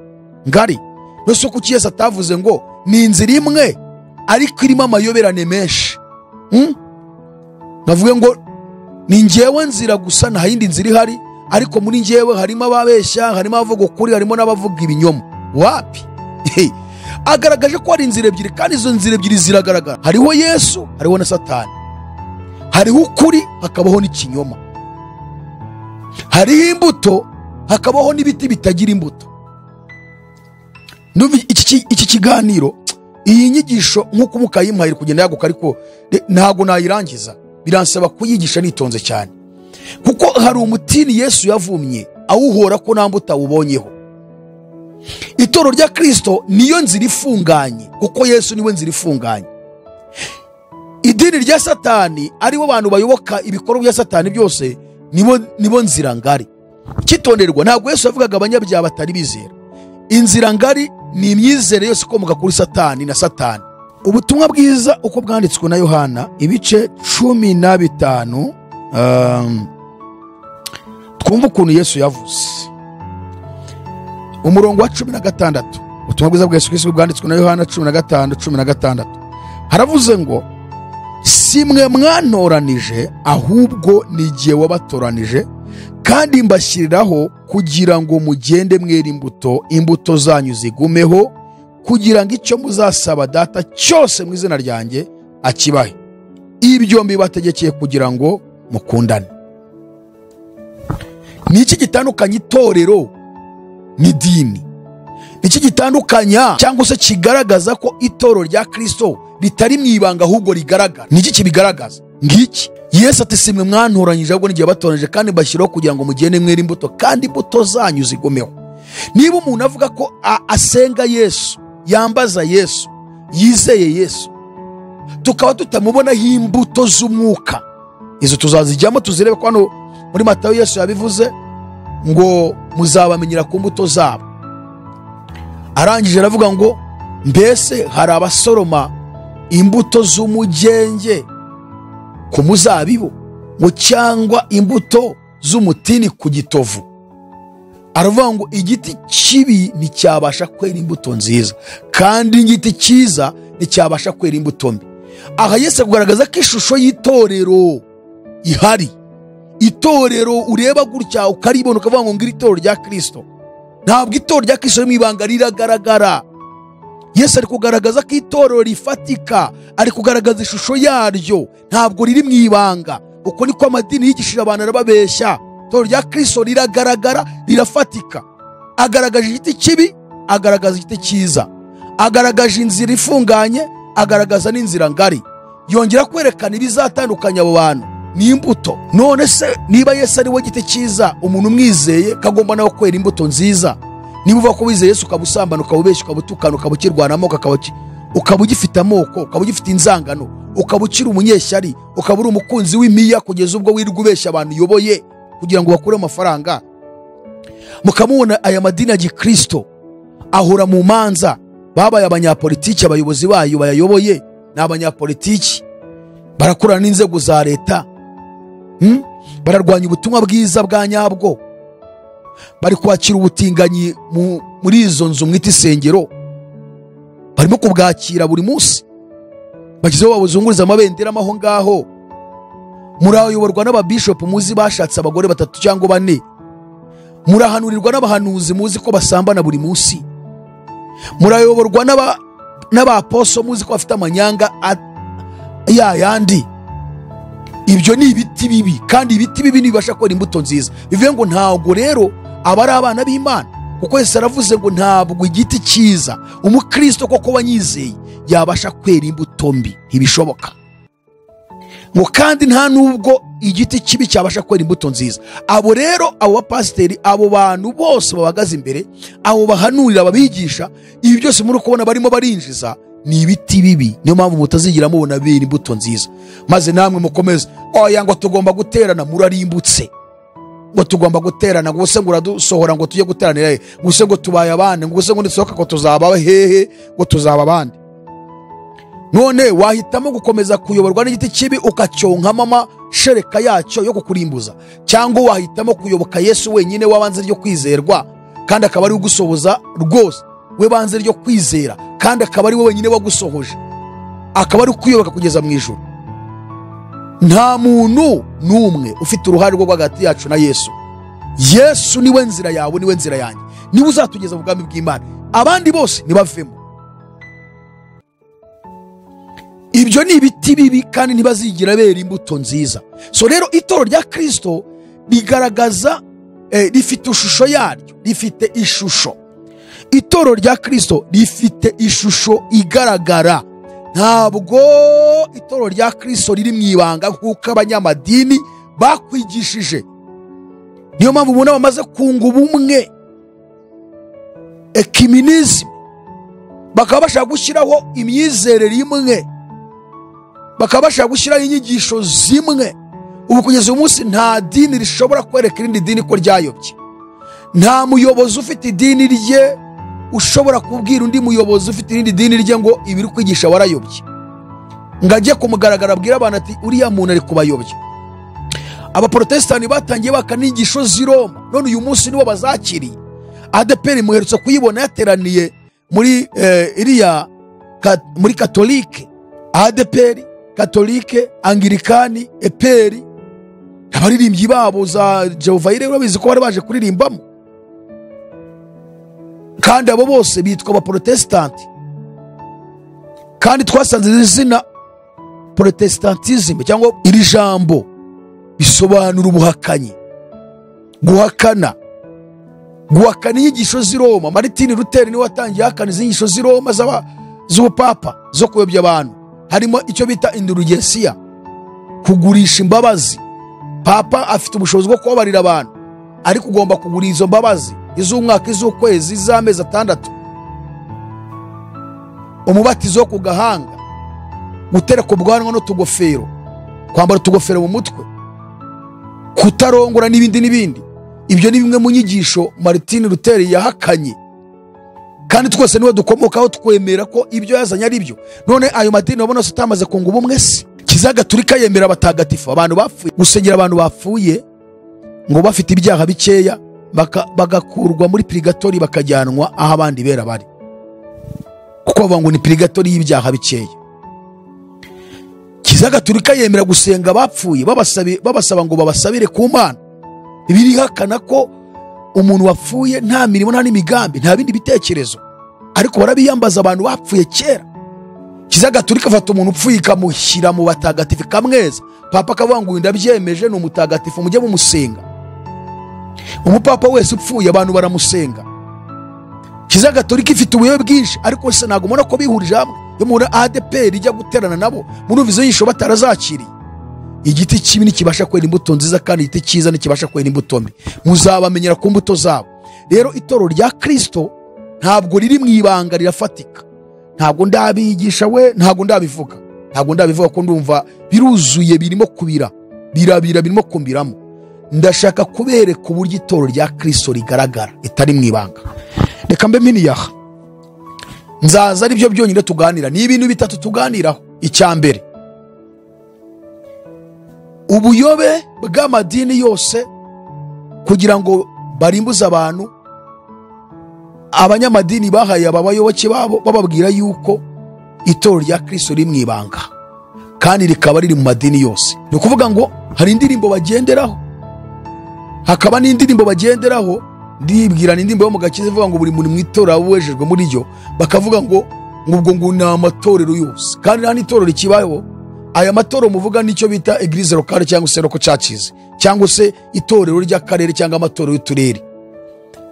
ngari. Nose kuki Yesu atavuze ngo ni inzira imwe ariko irimo amayoberane menshi? Navuga ngo ni njyewe nzira gusa, nta yindi nzira ihari, ariko muri njyewe harimo ababeshya, harimo abavuga ukuri, harimo n'abavuga ibinyoma. Wapi? Agaragaje ko ari inzira ebyiri, kandi izo nzira ebyiri ziragaragara. Hariho Yesu, hariho na Satani. Hariho ukuri, hakabaho n'ikinyoma. Hariho imbuto, hakabaho n'ibiti bitagira imbuto. Iki kiganiro, iyi nyigisho nk'uko mukayimpaye kugenda yaguka, ariko ntago nayirangiza, biransaba kuyigisha nitonze cyane, kuko hari umutini Yesu yavumye awuhora ko nta mbuto awubonyeho. Itorero rya Kristo niyo nzira ifunganye, kuko Yesu niwe nzira ifunganye. Idini rya Satani aribo bantu bayoboka ibikorwa bya Satani byose, nibo nzira ngari. Kitonderwa, ntabwo Yesu yavugaga abanyabyaha batari bizera. Inzira ngari ni imyizere yose ikomoka kuri Satani na Satani. Ubutumwa bwiza uko bwanditswe na Yohana ibice 15, twumva ukuntu Yesu yavuze. Umurongo wa 16, ubutumwa bwiza bwa Yesu Kristo bwanditswe na Yohana 15:16, haravuze ngo simwe mwantoranije, ahubwo ni jye wabatoranije, kandi mbashyiriraho kugira ngo mugende mwera imbuto, imbuto zanyu zigumeho, kugira ngo icyo muzasaba Data cyose mu izina ryanjye akibahe. Ibyo mbibategekeye kugira ngo mukundane. Ni iki gitandukanya itorero n'idini? Ni iki gitandukanya cyangwa se kigaragaza ko itorero rya Kristo ritari mu ibanga ahubwo rigaragara? Ni iki kibigaragaza? Ngiki Yesu ati simwe mwantoranyije, ahubwo ni jye wabatoranije, kandi mbashyiraho kugira ngo mugende mwera imbuto, kandi imbuto zanyu zigumeho. Niba umuntu avuga ko asenga Yesu, yambaza Yesu, yizeye Yesu, tukaba tutamubonaho imbuto z'umwuka, izo tuzazijyamo tuzirebe ko hano muri Matayo Yesu yabivuze ngo muzabamenyera ku mbuto zabo. Arangije aravuga ngo mbese hari abasoroma imbuto z'umugenge ku muzabibu, ngo cyangwa imbuto z'umutini ku gitovu? aravuga ngo igiti kibi nticyabasha kwera imbuto nziza kandi igiti cyiza nticyabasha kwera imbuto mbi. Aha Yesu kugaragaza ko ishusho y'itorero ihari, itorero ureba gutya ukaribona ukavuga ngo ngiri itorero rya Kristo. Ntabwo itorero rya Kristo mu ibanga riragaragara. Yesu ari kugaragaza ko itorero rifatika, ari kugaragaza ishusho yaryo, ntabwo riri mu ibanga. Uko niko amadini yigishije abantu arababeshya. Itorero rya Kristo riragaragara, rirafatika. Agaragaje igiti kibi, agaragaza igiti cyiza, agaragaje inzira ifunganye, agaragaza n'inzira ngari. Yongera kwerekana ibizatandukanya abo bantu n'imbuto. None se niba Yesu ari we giti cyiza, umuntu umwizeye kagomba nawe kwera imbuto nziza. Niba uvuga ko wizeye Yesu ukabusambana, ukabubeshya, ukabutukana, ukabukirwanamo, ukaba ugifite amoko, ukaba ugifite inzangano, ukaba ukiri umunyeshyari, ukaba uri umukunzi w'imiya kugeza ubwo wirirwa ubeshya abantu uyoboye kugira ngo bakure amafaranga. Mukamubona aya madini ya Gikristo ahura mu manza, babaye abanyapolitiki, abayobozi bayo bayayoboye ni abanyapolitiki, barakorana n'inzego za leta, bararwanya ubutumwa bwiza bwa nyabwo, bari kwakira ubutinganyi muri izo nzu mwita isengero, barimo kubwakira buri munsi, bagizeho babuzunguriza amabendera aho ngaho. Murayoborwa n'ababishopu muzi bashatse abagore 3 cyangwa 4, murahanurirwa n'abahanuzi muzi ko basambana buri munsi, murayoborwa n'abaposo muzi ko bafite amanyanga yandi. Ibyo ni ibiti bibi, kandi ibiti bibi ntibibasha kwera imbuto nziza. Bivuye ngo ntabwo rero aba ari abana b'Imana, kuko Yesu aravuze ngo ntabwo igiti cyiza umukristo koko wanyizeye yabasha kwera imbuto mbi, ntibishoboka. Ngo kandi nta nubwo igiti kibi cyabasha kwera imbuto nziza. Abo rero, abo bapasiteri, abo bantu bose babagaze imbere, abo bahanurira, babigisha, ibi byose muri kubona barimo barinjiza ni ibiti bibi. Niyo mpamvu mutazigira mubona bera imbuto nziza. Maze namwe mukomeze oya ngo tugomba guterana, murarimbutse. Ngo tugomba guterana, ngo se ngo uradusohora ngo tujye guteranira he, ngo se ngo tubaye abandi, ngo se ngo nisohoka ko tuzaba hehe, ngo tuzaba abandi. None wahitamo gukomeza kuyoborwa n'igiti kibi ukacyonkamo amashereka yacyo yo kukurimbuza, cyangwa wahitamo kuyoboka Yesu wenyine wabanze ryo kwizerwa, kandi akaba ari ugusohoza rwose, we banze ryo kwizera, kandi akaba ari we wenyine wagusohoje, akaba ari kuyoboka kugeza mw'Ijuru. Nta muntu n'umwe ufite uruhare rwo hagati yacu na Yesu. Yesu niwe nzira yawe, niwe nzira yanjye, niwe uzatugeza mu bwami bw'Imana. Abandi bose nibavemo. Ibyo ni ibiti bibi kandi ntibazigira bera imbuto nziza. So rero itorero rya Kristo rigaragaza, rifite ishusho yaryo, rifite ishusho. Itorero rya Kristo rifite ishusho igaragara. Ntabwo itorero rya Kristo riri mu ibanga nk'uko abanyamadini bakwigishije. Niyo mpamvu ubona bamaze kunga ubumwe, ekiminizm, bakaba bashaka gushyiraho imyizerere imwe, bakaba bashaka gushyiraho inyigisho zimwe. Ubu kugeza uyu munsi nta dini rishobora kwereka irindi dini ko ryayobye. Nta muyobozi ufite idini rye ushobora kubwira undi muyobozi ufite irindi dini rye ngo ibiri kwigisha warayobye, ngo ajye kumugaragara abwira abantu ati uriya muntu ari kubayobya. Abaprotestani batangiye bakanigisho z'Iroma, none uyu munsi nibo bazakiriye. ADEPR muherutse kuyibona yateraniye muri muri katolike, ADEPR katolike, angirikani, eperi, abaririmbyi babo za Jehova Ire babizi ko bari baje kuririmbamo, kandi abo bose bitwa abaprotestanti. Kandi twasanze izina protestantism cyangwa iri jambo bisobanura ubuhakanyi, guhakana inyigisho z'i Roma. Martin Luther niwe watangiye hakana inyigisho z'i Roma z'ubupapa zo kuyobya abantu, harimo icyo bita indulgensia, kugurisha imbabazi. Papa afite ubushobozi bwo kubabarira abantu, ariko ugomba kugura izo mbabazi, iz'umwaka, iz'ukwezi, iz'amezi 6, umubatizo wo ku gahanga, gutereka ubwanwa n'utugofero, kwambara utugofero mu mutwe, kutarongora n'ibindi n'ibindi. Ibyo ni bimwe mu nyigisho Martin Luther yahakanye, kandi twese niwe dukomokaho twemera ko ibyo yazanye ari byo. None ayo madini babona se tamaze kunga ubumwe se? Kiliziya Gatolika yemera abatagatifu, abantu bapfuye, gusengera abantu bapfuye ngo bafite ibyaha bikeya, bagakurwa muri purigatori bakajyanwa aho abandi bera bari, kuko bavuga ngo ni purigatori y'ibyaha bikeya. Kiliziya Gatolika yemera gusenga abapfuye babasaba ngo babasabire ku Mana. Birihakana ko umuntu wapfuye nta mirimo nta n'imigambi nta bindi bitekerezo, ariko barabiyambaza abantu bapfuye kera. Kiliziya Gatolika afata umuntu upfuye ikamushyira mu batagatifu ikamweza. Papa akavuga ngo ndabyemeje ni umutagatifu mujye mumusenga. Umupapa wese upfuye abantu baramusenga. Kiliziya Gatolika ifite ubuyobe bwinshi, ariko se ntabwo mubona ko bihurije hamwe. Yo muri ADEPR ijya guterana nabo muri izo yisho batarazakiriye. Igiti kibi nikibasha kwera imbuto nziza, kandi igiti cyiza nikibasha kwera imbuto mbi. Muzabamenyera ku mbuto zabo. Rero itorero rya Kristo ntabwo riri mu ibanga rirafatika. Ntabwo ndabigisha ntabwo ndabivuga ko ndumva biruzuye, birimo kubira birimo kumbiramo. Ndashaka kubereka uburyo itorero rya Kristo rigaragara itari mu ibanga. Reka mbe miniyaha nzaza ari byo byonyine tuganira. Ni ibintu bitatu tuganiraho. Icya mbere, ubuyobe bw'amadini yose kugira ngo barimbuze abantu. Abanyamadini bahaye abayoboke babo bababwira yuko itorero rya Kristo riri mu ibanga, kandi rikaba riri mu madini yose. Ni ukuvuga ngo hari indirimbo bagenderaho, hakaba n'indirimbo bagenderaho. Ndibwira n'indirimbo yo mu Gakiza ivuga ngo buri muntu mu itorero abujejwe muri ryo, bakavuga ngo ubwo ni amatorero yose, kandi nta n'itorero rikibayeho. Aya matorero muvuga nicyo bita eglise locale cyangwa se local churches, cyangwa se itorero ry'akarere cyangwa amatorero y'uturere.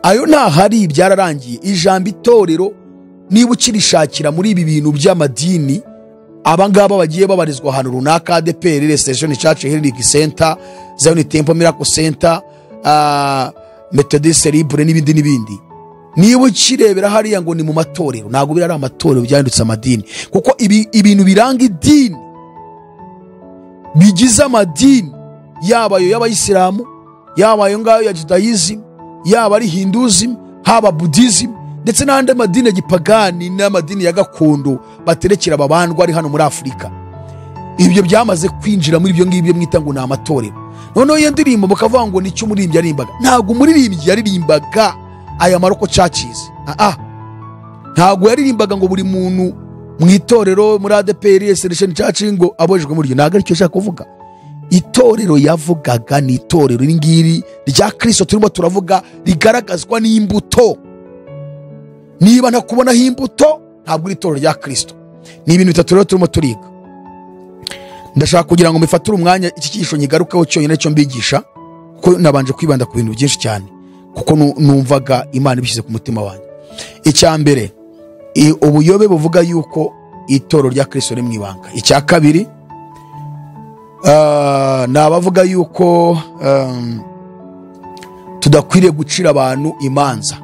Ayo ntahari, byararangiye. Ijambo itorero niba ukirishakira muri ibi bintu by'amadini, abangaba bagiye babarizwa ahantu runaka, ADEPR Restoration Church, Healing Center, Zion Temple Miracle Center, Methodist Libre n'ibindi. Niba ukirebera hariya ngo ni mu matorero, ntabwo biri ari amatorero byanditse amadini, kuko ibintu biranga idini bigize amadini, yaba ayo y'abayisilamu, yaba ayo ngayo ya Judaism, yaba ari Hinduism, haba Buddhism, ndetse n'andi madini ya gipagani n'amadini ya gakondo baterekera ababandwa ari hano muri Afurika. Ibyo byamaze kwinjira muri ibyo ngibyo mwita ngo ni amatorero. Noneho iyo ndirimbo bakavuga ngo nicyo umuririmbyi yarimbaga. Ntabwo umuririmbyi yaririmbaga aya maroko churches. Ntabwo yaririmbaga ngo buri muntu mu itorero muri ADEPR Restoration Church ngo abojejwe muri ryo. Ntabwo aricyo ashaka kuvuga. Itorero yavugaga ni itorero Ngiri rya Kristo turimo turavuga, rigaragazwa n'imbuto. Niba ntakubonaho imbuto, ntabwo iri itorero rya Kristo. Ni ibintu bitatu rero turimo turiga. Ndashaka kugira ngo mifature umwanya iki cyisho nyigarukeho cyonyine cyo mbigisha, kuko nabanje kwibanda ku bintu byinshi cyane, kuko numvaga Imana ibishyize ku mutima wanjye. Icya mbere, ubuyobe buvuga yuko itorero rya Kristo riri mu ibanga. Icya kabiri, nabavuga yuko tudakwiriye gucira abantu imanza,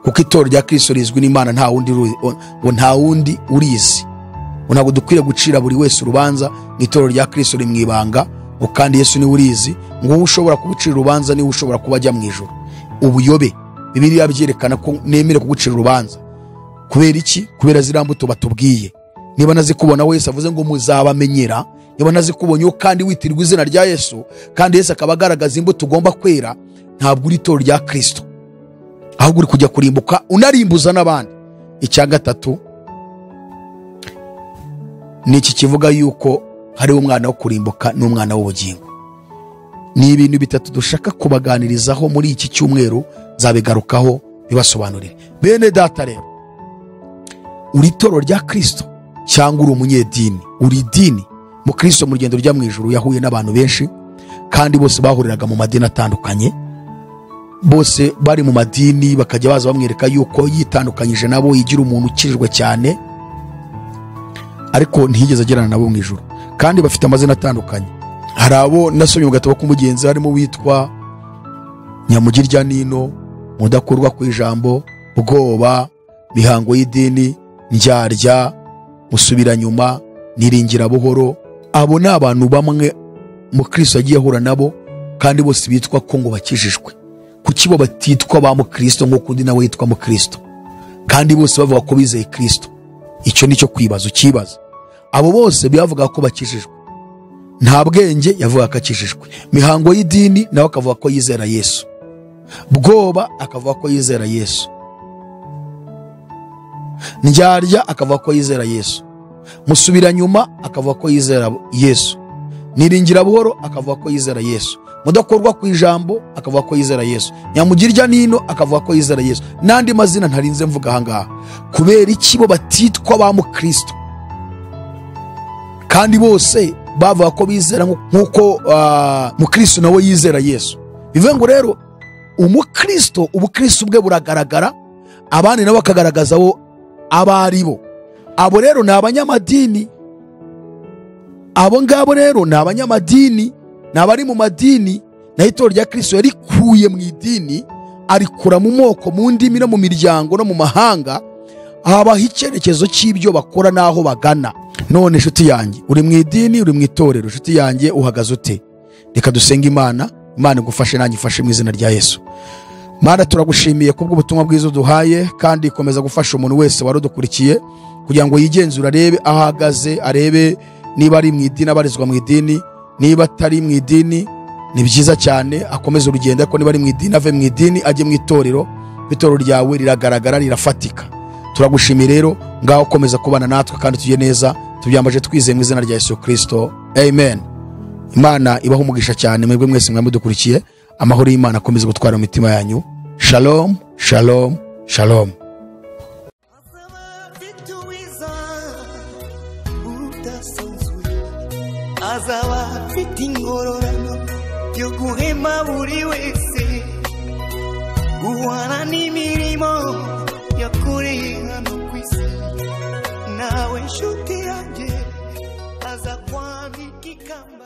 kuko itorero rya Kristo rizwi n'Imana, nta wundi urizi. Ntabwo dukwiriye gucira buri wese urubanza. Itorero rya Kristo riri mu ibanga, kandi Yesu niwe urizi. Ngo ushobora kugucira urubanza niwe ushobora kuba ajya mu ijuru. Ubuyobe Bibiliya byerekana ko nemere kugucira urubanza. Kubera iki? Kubera ziriya mbuto batubwiye. Niba nazikubona wese avuze ngo muzabamenyera, niba nazikubonyeho kandi witirwa izina rya Yesu, kandi Yesu akaba agaragaza imbuto tugomba kwera, ntabwo uri itorero rya Kristo, ahubwo uri kujya kurimbuka unarimbuza n'abandi. Icya gatatu ni iki kivuga yuko hari umwana wo kurimbuka n'umwana w'ubugingo. Ni ibintu bitatu dushaka kubaganirizaho muri iki cyumweru, zabigarukaho bibasobanurire. Bene data rero, uri itorero rya Kristo cyangwa uri umunyedini? Uri idini. Mu Kristo mu rugendo rujya mu ijuru yahuye n'abantu benshi, kandi bose bahuriraga mu madini atandukanye. Bose bari mu madini bakajya baza bamwereka yuko yitandukanyije nabo, yigira umuntu ukirijwe cyane, ariko ntiyigeze agerana nabo mu ijuru, kandi bafite amazina atandukanye. Hari abo nasomye mu gatabo k'umugenzi, harimo witwa Nyamugirya Nino, Mudakurwa ku ijambo, Bwoba, Mihango y'idini, Ndyarya, Musubiranyuma, Niringira buhoro. Abo ni abantu bamwe mu Kristo yagiye ahura nabo, kandi bose bitwa ko ngo bakijijwe. Kuki bo batitwa ba mu Kristo nk'uko undi nawe yitwa mu Kristo, kandi bose bavuga ko bizeye Kristo? Icyo nicyo kwibaza, ukibaza. Abo bose bavuga ko bakijijwe. Nta bwenge yavuga ko akijijwe. Mihango y'idini nawe akavuga ko yizera Yesu. bwoba akavuga ko yizera Yesu, ndyarya akavuga ko yizera Yesu, musubira nyuma akavuga ko yizera Yesu, niringira buhoro akavuga ko yizera Yesu, mudakorwa ku ijambo akavuga ko yizera Yesu, nyamugirya nino akavuga ko yizera Yesu, n'andi mazina ntarinze mvuga ahangaha. Kubera iki bo batitwa ba mukristo kandi bose bavuga ko bizera nk'uko mukristo nawe yizera Yesu? Bivuga ngo rero umukristo, ubukristo bwe buragaragara, abandi nabo bakagaragaza abo ari bo. Abo rero ni abanyamadini, abo ngabo rero ni abanyamadini, ni abari mu madini, na itorero rya Kristo yarikuye mu idini arikura mu moko, mu ndimi no mu miryango no mu mahanga, habaho icyerekezo cy'ibyo bakora n'aho bagana. None inshuti yanjye, uri mu idini, uri mu itorero, inshuti yanjye uhagaze ute? Reka dusenge Imana, Imana igufashe nanjye ifashe mu izina rya Yesu. Mana, turagushimiye kubw'ubutumwa bwiza duhaye, kandi ikomeza gufasha umuntu wese warudukurikiye kugira ngo yigenzure, arebe ahagaze, arebe niba ari mu idini abarizwa mu idini, niba atari mu idini ni byiza cyane akomeze urugendo, ariko niba ari mu idini ave mu idini ajye mu itorero. Itorero ryawe riragaragara, rirafatika. Turagushimiye rero, ngaho komeza kubana natwe kandi tujye neza, tubyambaje twizeye mu izina rya Yesu Kristo, amen. Imana ibaho umugisha cyane mwebwe mwese mwamudukurikiye. Amahoro y'Imana akomeze gutwara mu mitima yanyu. Shalom, shalom, shalom. Azaba afite ingororano yo guhema buri wese, guhana n'imirimo yakoreye hano ku isi. Nawe nshuti yanjye aza kwambika ikamba